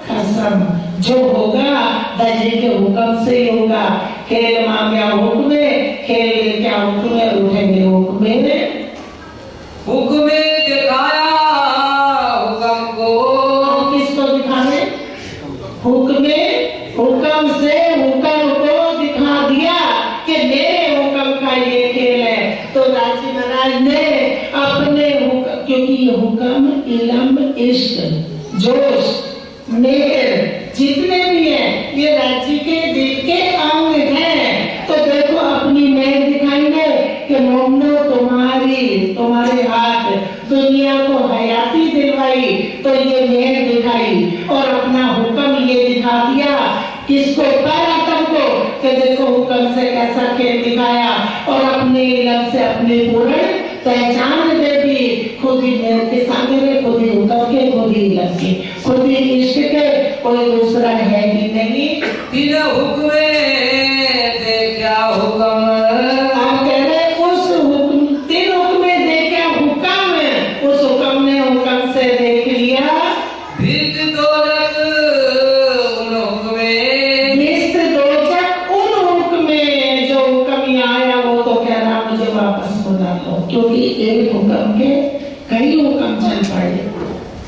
कसम। जो होगा धनी के हुक्म से ही होगा। खेल मांगा हुक्म में, खेल क्या हुक्म में, उठेंगे हुक्म में। हुक्म दिखाया हुक्म को, किसको दिखाने, हुक्म हुक्म से हुक्म को दिखा दिया कि मेरे हुक्म का ये खेल है। तो राजी महाराज ने अपने हुक्म, क्योंकि ये हुक्म इलम इश्क जोश मेहर जितने भी हैं ये राज्य के दिल के अंग हैं। तो देखो अपनी मेहर दिखाएंगे कि मोमनो तुम्हारे हाथ दुनिया को हयाती दिलवाई, तो ये मेहर दिखाई और अपना हुक्म ये दिखा दिया किसको, पराक्रम को, कि देखो हुक्म से कैसा खेल दिखाया और अपने इलम से अपनी पूर्ण पहचान दे दी। खुद ही मेहर के सामने, खुद ही हुक्म के, खुद ही इलम के, खुद ही इश्क के, कोई दूसरा है ही नहीं। तीन हुक्म दे क्या हुक्म, आप कह रहे उस हुक्म, 3 हुक्म दे क्या हुक्म, उस हुक्म ने हुक्म से देख लिया भीत दोजख उन हुक्म, निस्त दोजख उन हुक्म में। जो हुक्म आया वो तो कह रहा मुझे वापस बुला लो, क्योंकि एक हुक्म के कई हुक्म चल पड़े,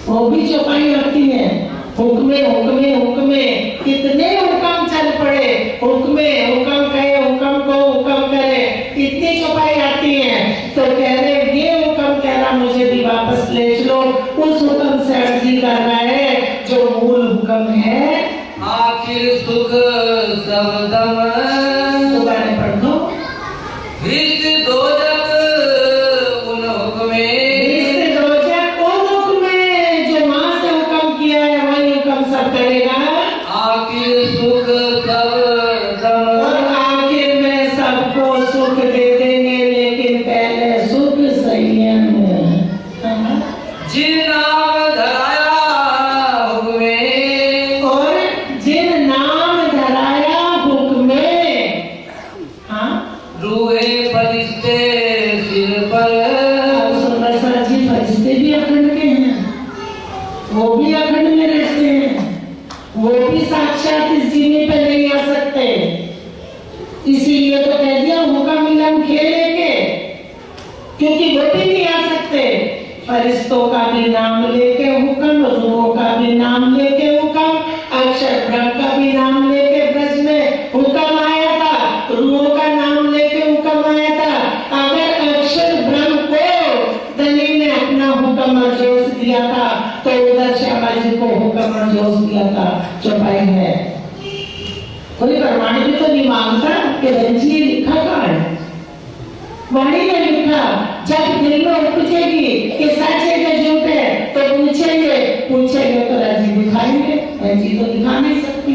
वो भी चौपाई रखती है। हुक्मे हुक्मे हुक्मे कितने हुक्म चल पड़े, हुक्मे हुक्म कहे हुक्म को हुक्म करे, कितनी चौपाई आती है। तो कह रहे ये हुक्म कह रहा मुझे भी वापस ले चलो, उस हुक्म से अर्जी कर रहा है जो मूल हुक्म है। आखिर सुख सबदम, दोबारा पढ़ दो। भीत दोजख उन हुक्म, निस्त दोजख उन हुक्म जो वहां से हुक्म किया है वही हुक्म सब करेगा। आखिर सुख सबदम, और आखिर में सबको सुख दे देंगे, लेकिन पहले सुख संयम। जिन नाम धराया हुक्म, और जिन नाम धराया हुक्म, हाँ रूहे फरिश्ते सिर पर, सुंदर सर जी फरिश्ते भी अखंड के हैं, वो भी अखंड में रहते हैं, वो भी साक्षात इस जीने पे नहीं आ सकते। इसीलिए तो कह दिया हुक्म इलम खेले के, क्योंकि वो भी नहीं आ सकते। फरिश्तों का भी नाम लेके हुक्म, रूहों का भी नाम लेके हुक्म, अक्षर ब्रह्म का भी नाम लेके ब्रज में हुक्म आया था, रूहों का नाम लेके हुक्म आया था। अगर अक्षर ब्रह्म को धनी ने अपना हुक्म और जोश दिया था, तो उधर श्यामा जी को हुक्म और जोश दिया था। चौपाई है, कोई प्रमाण भी तो नहीं मांगता कि रंजी लिखा कहाँ है, वाणी में लिखा। जब दिल में उपजेगी कि सच है कि झूठ है, तो पूछेंगे तो राजी दिखाएंगे, रंजी तो दिखा नहीं सकती।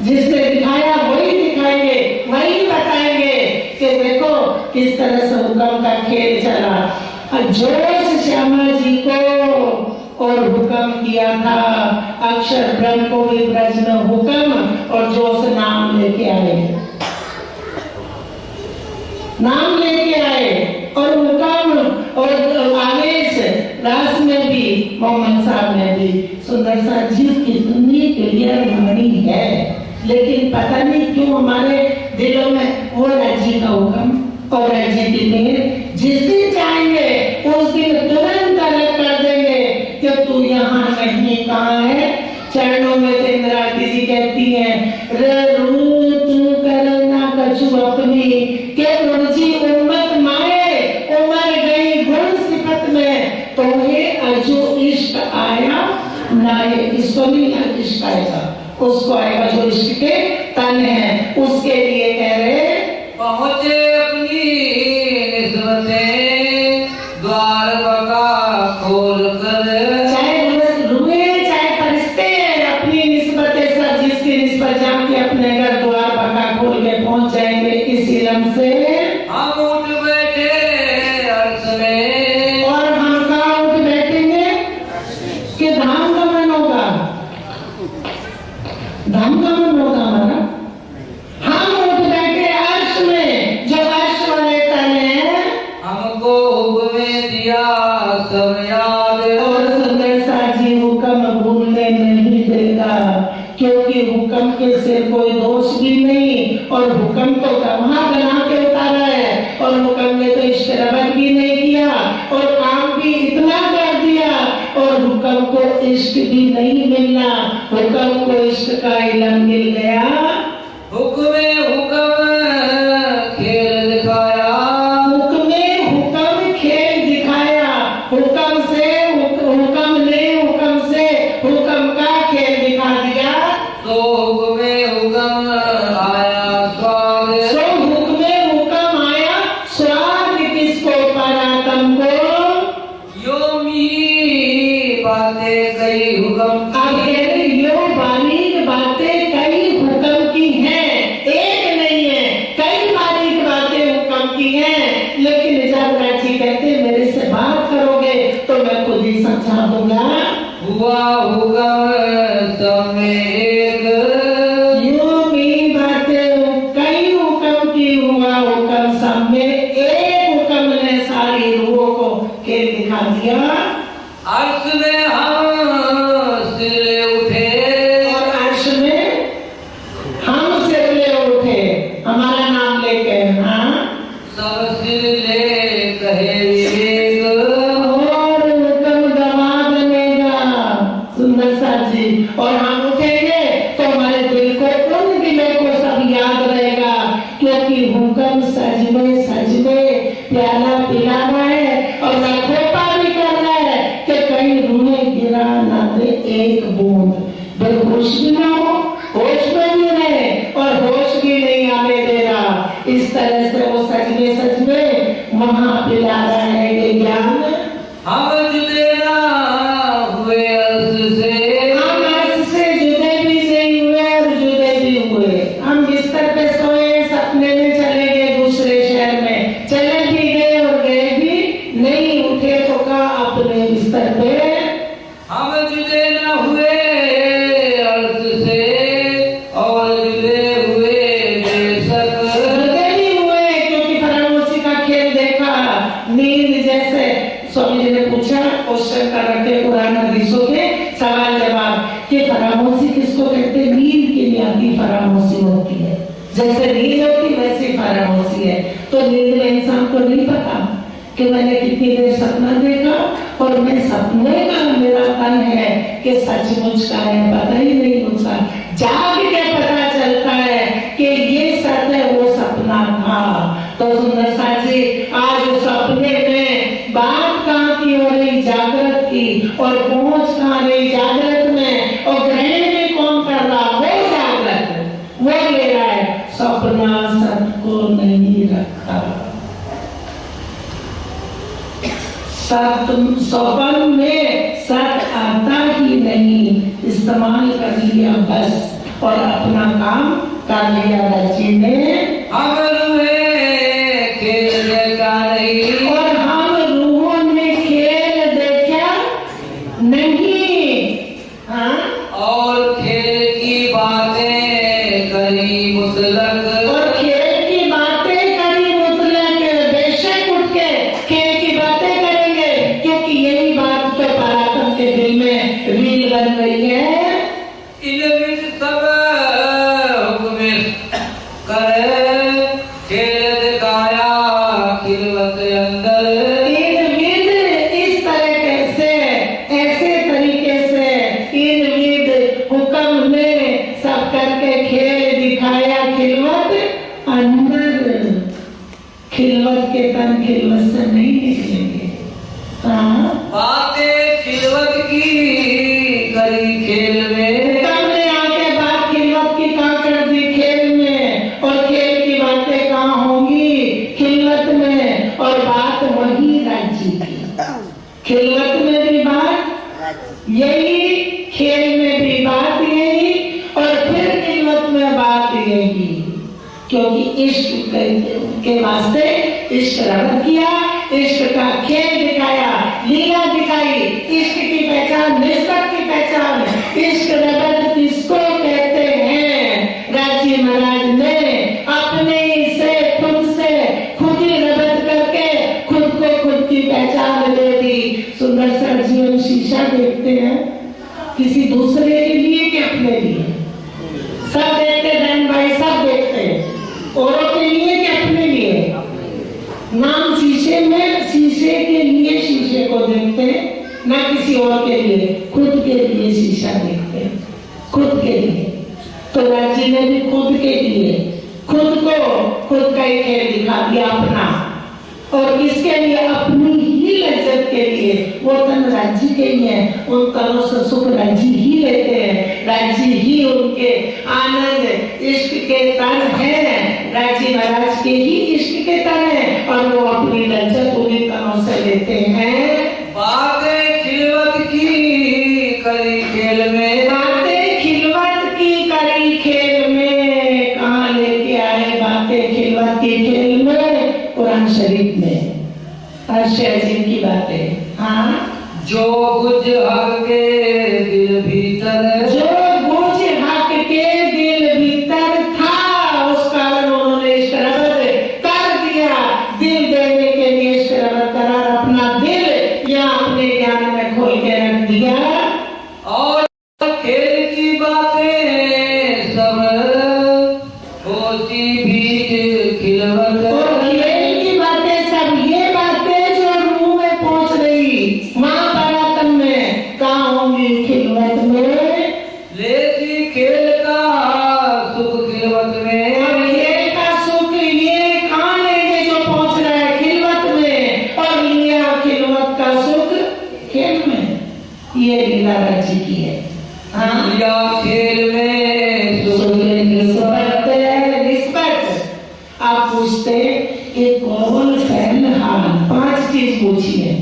जिसने दिखाया वही दिखाएंगे, वही बताएंगे कि देखो किस तरह से हुक्म का खेल चला। जोश श्यामा जी को और हुक्म किया था, अक्षर ब्रह्म को भी ब्रज में हुक्म, और जोश नाम लेके आए, नाम लेके आए, और हुक्म और आवेश रास में भी मोहम्मद साहब ने भी सुंदर सा जी कितनी क्लियर वाणी है, लेकिन पता नहीं क्यों हमारे दिलों में वो राज्य का हुक्म और राज्य की मेहर जिस दिन चाहेंगे उस दिन तुरंत अलग कर देंगे कि तू यहाँ नहीं, कहाँ है। चरणों में से इंद्रावती जी कहती हैं रू तू करना कछु अपनी के रुचि उम्मत माए, उमर गई गुण सिफत में, तुम्हें अजो इश्क आया ना, इसको नहीं इश्क आएगा, उसको आएगा जो इश्क के तन है, उसके लिए कह रहे पहुंचे अपनी निस्बतें द्वार बका खोल कर, चाहे रुए चाहे फरिश्ते अपनी निस्बतें सब जिसकी निस्बत जान के अपने घर द्वार बका खोल के पहुंच जाएंगे इस इल्म से। हम उठ बैठे अर्श में, और हम कहाँ उठ बैठेंगे कि धाम गमन होगा, धाम गमन होगा हमारा। हम उठ बैठे अर्श में, जो अर्श वाले तन है, हमको हुक्म दिया सब याद, और सुंदर सा जी हुक्म भूलने नहीं देगा, क्योंकि हुक्म के सिर कोई दोष भी नहीं, और हुक्म तो वहां बना के उतारा है, और हुक्म ने तो इश्क रबत भी नहीं किया, और काम भी इतना कर दिया, और हुक्म को इश्क भी नहीं मिलना, हुक्म को इश्क का इल्म मिल गया। हुक्म खेल दिखाया, हुक्म खेल दिखाया, हुक्म से हुक्म ने हुक्म से हुक्म का खेल दिखा दिया। तो हुक्म आया स्वाद, सो हुक्म आया स्वाद किसको परातम को, योमी बातें कई हुक्म अब कह रहे यो बारीक बातें कई हुक्म की हैं, एक नहीं है, कई बारीक बातें हुक्म की हैं, लेकिन जब राजी कहते मेरे से बात करोगे तो मैं खुद ही समझा दूंगा। हुआ हुक्म सब में एक, यूं भी बातें कई हुक्म की, हुआ हुक्म सब में एक, हुक्म ने सारी रूहों को खेल दिखा दिया। अर्श में हम सिले उठे, और अर्श में हम सिरले उठे, हमारा नाम लेके, हाँ, सब सिले कहे विवेक, और हुक्म गवा बनेगा सुंदर सा जी, और हम उठेंगे तो हमारे दिल को उन दिलों को सब याद रहेगा, क्योंकि हुक्म सज में प्याला पिलाना है, और रखोपा भी करना है कि कहीं रूहें गिरा ना दे एक बूंद, बेहोश भी ना हो, होश में भी रहे, और होश भी नहीं आने दे रहा। इस तरह से वो सज में वहां पिला रहा है ये ज्ञान। हम जुदे ना हुए अर्श से, हम अर्श से जुदे भी नहीं हुए और जुदे भी हुए, हम बिस्तर पे सोए, सपने में चले गए दूसरे शहर में, चले भी गए और गए भी नहीं, उठे तो कहा अपने बिस्तर पे। हम जुदे ना हुए अर्श से और जुदे हुए बेशक, जुदे भी हुए क्योंकि फरामोशी का खेल देखा, नींद जैसे। स्वामी जी ने पूछा, क्वेश्चन कर रखे कुरान हदीसों के सवाल जवाब कि फरामोशी किसको कहते हैं। नींद के लिए आती फरामोशी होती है, जैसे नींद होती वैसे फरामोशी है। तो नींद में इंसान को नहीं पता कि मैंने कितनी देर सपना देखा, और मैं सपने का मेरा तन है कि सचमुच का है, पता ही नहीं होता। जाग के पता चलता है कि ये सच है, वो सपना था। तो सुंदर सा जी आज उस सपने में बात कहाँ की हो रही, जागृत की, और पहुंच कहाँ रही जागृत में, और ग्रहण में कौन कर रहा, वो जागृत, वो ले रहा है। सपना सत को नहीं रखा, स्वप्न में सच आता ही नहीं, इस्तेमाल कर लिया बस। और अपना काम कर लिया राज्य ने। हम रूहे खेल देखा नहीं, और हम रूहों ने खेल देखा नहीं। हाँ, और खेल की बातें करी मुतलक, और खेल की बातें करी मुतलक। बेशक उठ के खेल की बातें करेंगे, क्योंकि यही बात तो पराक्रम के दिल में रील बन रही है। इन विच सब हुक्म करे, खेल दिखाया खिलवत अंदर। इन विद इस तरह से, ऐसे तरीके से इन विद हुक्म ने सब करके खेल दिखाया खिलवत अंदर। खिलवत के तन खिलवत से नहीं निकलेंगे। हाँ, बातें खिलवत की करी खेल में, तुमने आके बात खिलवत की कहाँ कर दी खेल में, और खेल की बातें कहाँ होंगी खिलवत में। और बात वही राज्य की, खिलवत में भी बात यही, खेल में भी बात यही, और फिर खिलवत में बात यही। क्योंकि इश्क के वास्ते इश्क रंग किया, इश्क का खेल दिखाया, लीला दिखाई। इश्क की पहचान, निस्बत की पहचान, इश्क रबत किसको कहते हैं। राजी महाराज ने अपने ही से खुद ही रबत करके खुद को खुद की पहचान दे दी। सुंदर सर जी हम शीशा देखते हैं किसी दूसरे के लिए कि अपने लिए? सब देखते बहन भाई, सब देखते हैं। औरों के लिए कि अपने लिए? नाम शीशे में, शीशे के लिए शीशे को देखते हैं, ना किसी और के लिए। खुद के लिए शीशा देखते हैं, खुद के लिए। तो राज्य ने भी खुद के लिए, खुद को खुद का ही खेल दिखा दिया अपना। और किसके लिए? अपनी ही लज्जत के लिए। वो तन राज्य के ही है, उन तनों से सुख राज्य ही लेते हैं, राज्य ही उनके आनंद इश्क के तन है। राज्य महाराज के ही इश्क के तन है, और वो अपनी लज्जत उन्हीं तनों से लेते हैं। बातें खिलवत की करी खेल में, बातें खिलवत की करी खेल में। कहाँ लेके आए बातें खिलवत की खेल में? कुरान शरीफ में अर्शअज़ीम की बातें। हाँ, जो कुछ हक के दिल भीतर, जो कुछ हक के दिल भीतर था, उस कारण उन्होंने इश्क रबत कर दिया। दिल देने के लिए इश्क रबत करा, अपना दिल या अपने ज्ञान में खोल के रख दिया। और खेल की बातें सब होती भी खिलवत, और खेल की बातें सब ये बातें जो मुंह में पहुंच रही, वहां पराक्रम में कहाँ होंगी? खिलवत में। लेती खेल का सुख खिलवत में, और खेल का सुख ये कहाँ लेंगे? जो पहुंच रहा है खिलवत में, और लिया खिलवत का सुख खेल में। ये लीला राज्य की है। हाँ, या खेल में सुख निस्बत। आप पूछते कि कौन फैल हाल, 5 चीज पूछी है,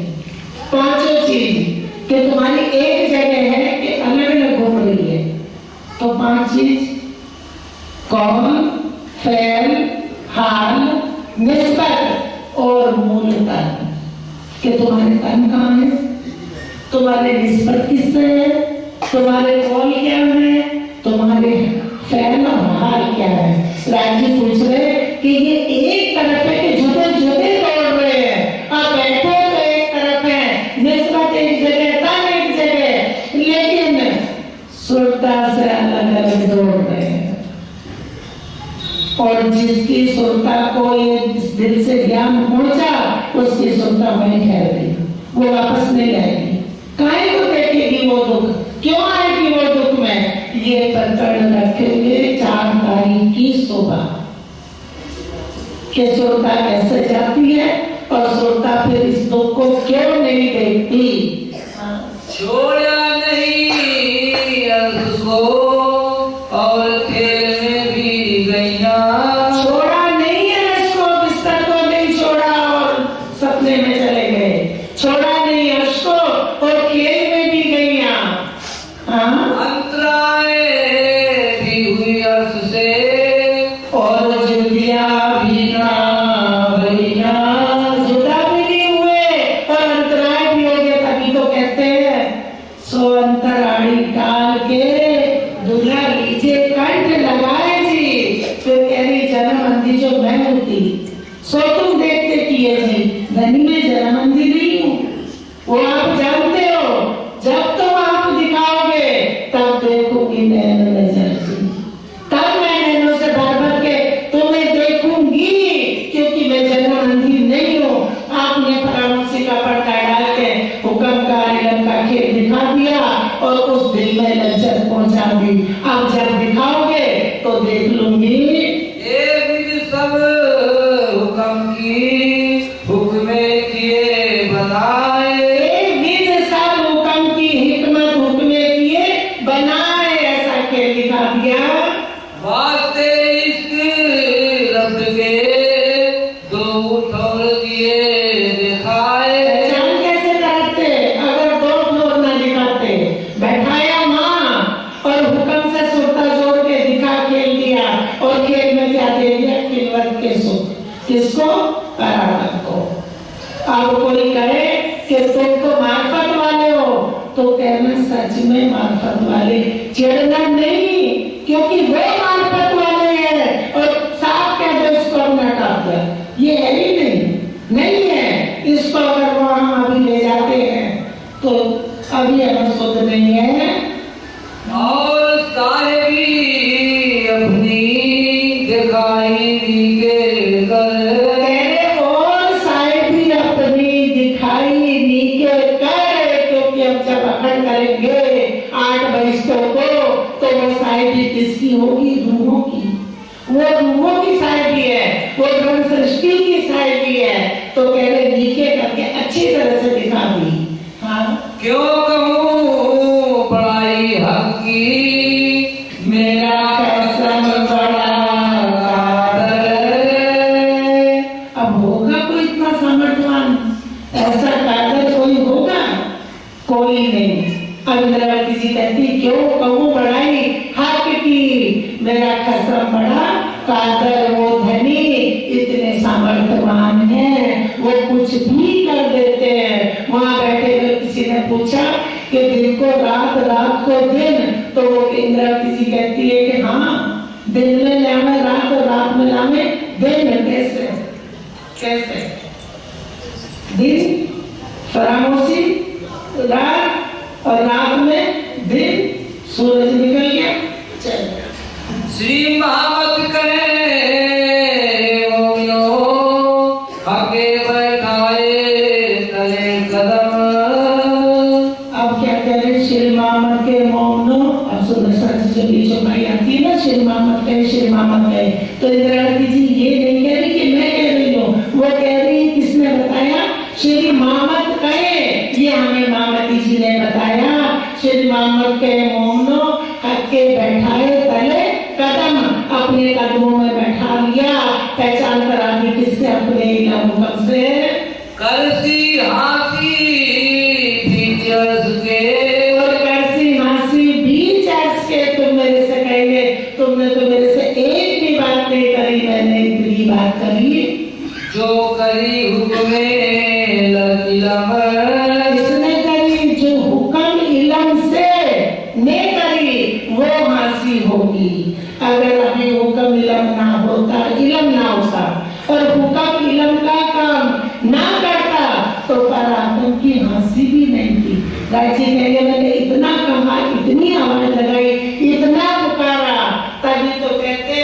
पांचों चीज कि तुम्हारी एक जगह है कि अलग अलग घूम रही है। तो 5 चीज, कौन, फैल, हाल, निस्बत और मूल तन। कि तुम्हारे तन कहाँ है, तुम्हारे निस्बत किससे है, तुम्हारे कौल क्या है, तुम्हारे फैल और हाल क्या है। राज्य पूछ रहे कि ये एक तरफ है कि जुदे जुदे दौड़ रहे हैं। अब बैठो तो एक तरफ है, निस्बत एक जगह, तन एक जगह, लेकिन सुरता से अलग अलग दौड़ रहे हैं। और जिसकी सुरता को ये दिल से ज्ञान पहुंचा, उसकी सुरता वहीं ठहर गई, वो वापस नहीं आएगी। काहे को देखेगी वो दुख, क्यों आएगी वो दुख में? ये पकड़ रखेंगे 4 तारीख की सुबह कि सुरता कैसे जाती है, और सुरता फिर इस दुख को क्यों नहीं देखती। छोड़ा नहीं अर्श को, और खेल में भी गैया, छोड़ा नहीं है अर्श को, बिस्तर को नहीं छोड़ा और सपने में चले गए। छोड़ा नहीं अर्श को, और खेल में भी गईया। हाँ, अंतराय भी होती। सो तुम देखते किए जी धनी में जरा मंदी नहीं हूँ, वो आप जानते हो। जब तुम आप दिखाओगे तब देखोगी नैन नजर से, तब मैं नैनों से भर भर के तुम्हें देखूंगी, क्योंकि मैं जरा मंदी नहीं हूँ। आपने फरामोशी का पर्दा डाल के हुक्म का इल्म का खेल दिखा दिया और उस दिल में लज्जत पहुंचा दी। अब जब दिखाओगे तो देख लूंगी। ये विधि सब हुक्म की हुक्मे किए बनाए, ये विधि सब हुक्म की हिकमत हुक्मे किए बनाए, ऐसा खेल दिखा दिया। वास्ते इश्क रब्द के दो ठौर दिए दिखाए। पहचान कैसे कराते अगर दो ठोर न दिखाते? बैठाया माँ और हुक्म से सुरता जोड़ के दिखा खेल दिया, और खेल में क्या दे दिया? खिलवत के सुख। किसको? करारत को। अब कोई कहे कि तुम तो मार्फत वाले हो, तो कहना सच में मार्फत वाले, चिढ़ना नहीं, क्योंकि वो मार्फत वाले हैं। और साफ कह दो इसको अपना काफिर, ये है ही नहीं है। इसको अगर वहां अभी ले जाते हैं तो अभी अगर शुद्ध नहीं है। और साहेबी अपनी दिखाई दी के कर, और साहिबी अपनी दिखाई नीके कर, क्योंकि अब जब अखंड करेंगे 8 बरिश्तों को, तो वो साहिबी किसकी होगी? रूहों की। वो रूहों की साहिबी है, वो ब्रह्म सृष्टि की साहिबी है। तो कह रहे नीके करके अच्छी तरह से दिखा दी। हाँ, क्यों कहूँ बड़ाई हक की, मेरा कसम बड़ा कादर। अब होगा कोई इतना सामर्थ्यवान? ऐसा कादर कोई होगा? कोई नहीं। अब इंद्रावती जी कहती क्यों कहूँ बड़ाई हक की, मेरा कसम बड़ा कादर। वो धनी इतने सामर्थ्यवान है, वो कुछ भी कर देते हैं। वहां बैठे हुए किसी ने पूछा कि दिन को रात, रात को दिन, तो वो इंद्रावती जी कहती है कि हाँ, दिन में लावे रात और रात में लावे दिन। कैसे? दिन फरामोशी, रात और रात में दिन, सूरज निकल गया, चल गया। श्री महामत कहे मोमिनो, आगे बैठाए तले कदम। अब क्या करें? श्री मामत के मोमनो, अब सुदर्शन जी जब बीचों भाई आती है ना, श्री मामत कहे, श्री मामत कहे, तो इंद्रावती जी ये नहीं कह रही कि मैं कह रही हूँ, वो कह रही है किसने बताया? श्री मामत कहे, ये हमें मामती जी ने बताया। श्री मामत के मोमनो, हक्के बैठाए तले कदम, अपने कदमों में बैठा लिया। पहचान करा दी किससे? अपने हुक्म से। करसी हासी फीचर्स के, और कैसी हंसी बीच के तुम मेरे से कहेंगे, तुमने तो मेरे से एक भी बात नहीं करी, मैंने इतनी बात करी। जो करी हुक्मे इलम, इसने करी जो हुक्म इलम से ने करी, वो हंसी होगी। अगर अभी हुक्म इलम ना होता, इलम ना होता और हुक्म इलम का काम ना करता, तो पराक्रम की हंसी भी नहीं थी। राजी कहेंगे मैंने इतना कहा, इतनी आवाज लगाई, इतना पुकारा, तभी तो कहते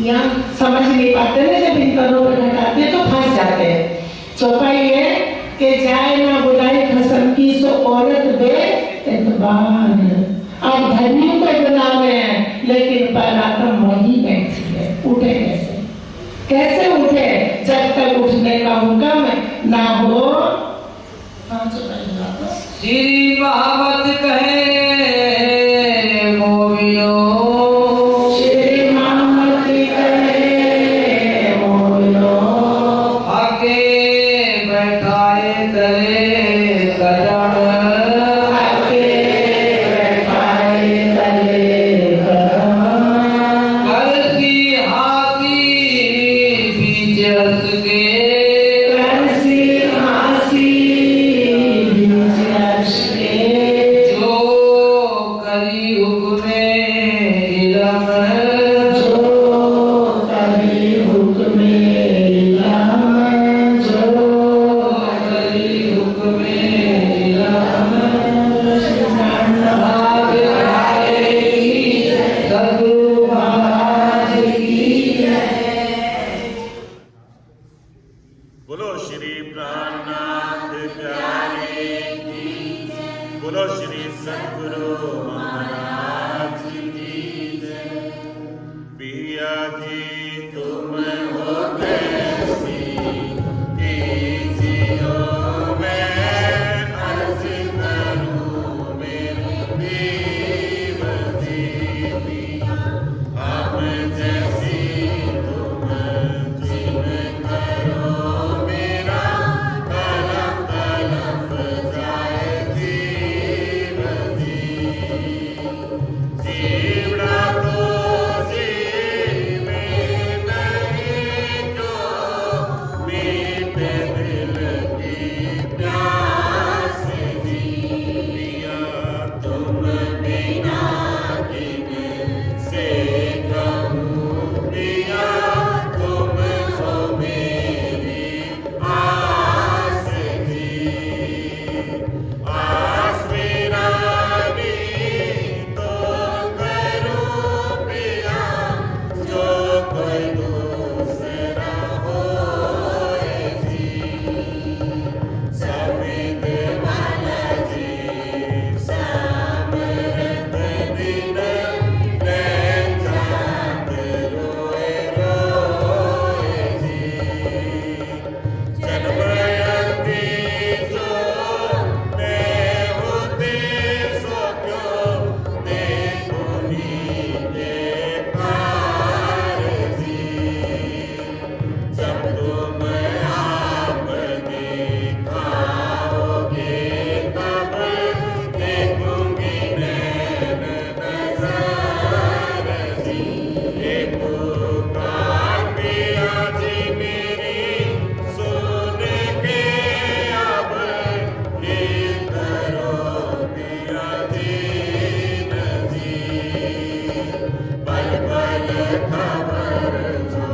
यहाँ समझ नहीं पाते ना, जब इन करों पर घटाते तो फंस जाते हैं। चौपाई है कि जाए ना बुलाई खसम की, सो औरत बे एतबार। अब धनियों को बुला रहे हैं, लेकिन पराक्रम वही बैठी है। उठे कैसे? कैसे उठे जब तक उठने का हुक्म ना हो? श्री महामत कहे मोमिनो, श्री महामत कहे मोमिनो, आगे बैठाए तले कदम। आके बैठाए तले कदम। करसी हासी फीचर्स के, कैसी हंसी बीच के, जो करी हुक्मे इलम, जो कभी हुक्म श्री प्राणनाथ प्यारे की जय। बोलो श्री सद्गुरु महाराज की जय। पिया जी तुम हो कैसी कीजियो मैं अर्ज करूं मेरे देव देवी। अब जैसी तुम जिन करो मेरा तलफ तलफ जाए जीव जी। जीवड़ा तो जीवे नहीं जो मीठे दिल की प्यास जी। पिया तुम बिना किन से कहूँ पिया तुम हो मेरी आस जी। आस वीरानी तो करूँ पिया जो कोई दूसरा होए जी। समित वाला जी समरथ दिन नैन जात रोए रोए जी। जन्मयति जो मैं होते सो क्यों देखो नीचे पार जी। जब तुम आप दिखाओगे तब देखूंगी नैन नज़र जी। एक पुकार पिया जी मेरी सुन के अब ये करो पिया दीन जी। पल पल खबर जो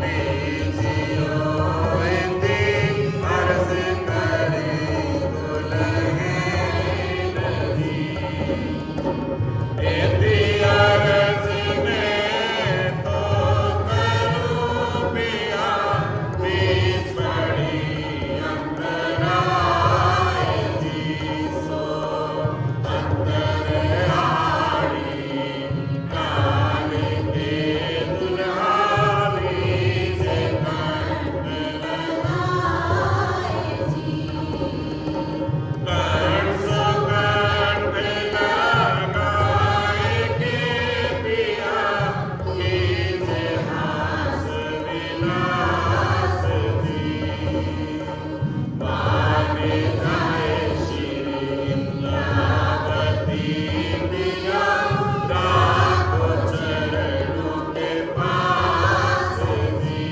लीजियो हिंदी अर्ज करे दुल्हन जी। एती अर्ज में तो करूं पिया बीच पड़ी अंतराय जी। सो अंतरहारी काल के दुल्हारी से कंठ लगाए जी। कंठ सो कंठ लगाए के पिया कीजे हास विलास जी। माने जाए श्री इंद्रावती पिया राखो चरणों के पास जी।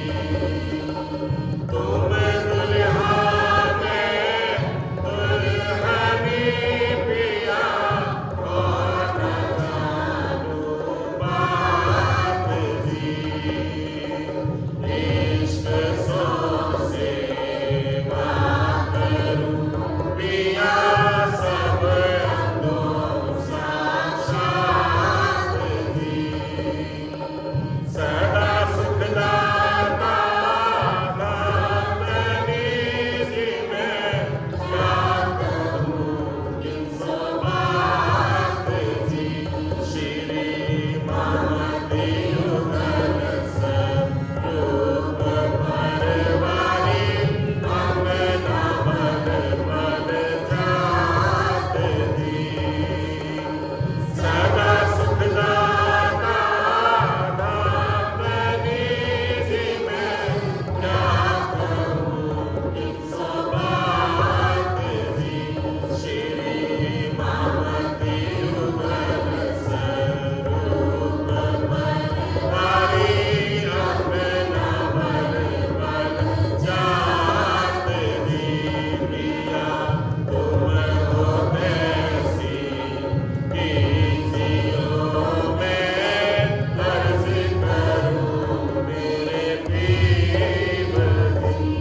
तुम दुल्हा में दुल्हनी पिया और न जानो बात जी। इश्क सो सेवा करूं पिया सब अंगों साक्षात जी। सदा सुखदाता दातनी जी मैं क्या कहूँ किन सो बात जी। श्री ममते युगल स्वरूप परवारी अंगना बल बल जात जी। सदा सुखदाता दातनी जी मैं क्या कहूँ किन सो बात जी। श्री ममते युगल स्वरूप परवारी अंगना बल बल जात जी। पिया तुम हो कैसी कीजियो मैं अर्ज करूं मेरे देव जी।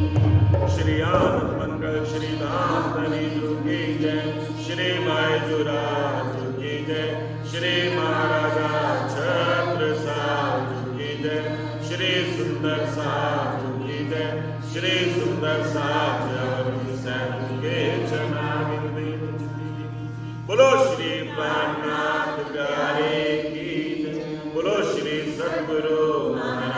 श्री आनंद मंगल श्री धाम धनी जी की जय। श्री बायजुराज की जय। श्री महाराजा छत्र साहब की जय। श्री सुंदर साहब की जय। श्री सुंदर साज के चनागिंदी। बोलो श्री प्राणनाथ प्यारे की जय। बोलो श्री सद्गुरु महाराज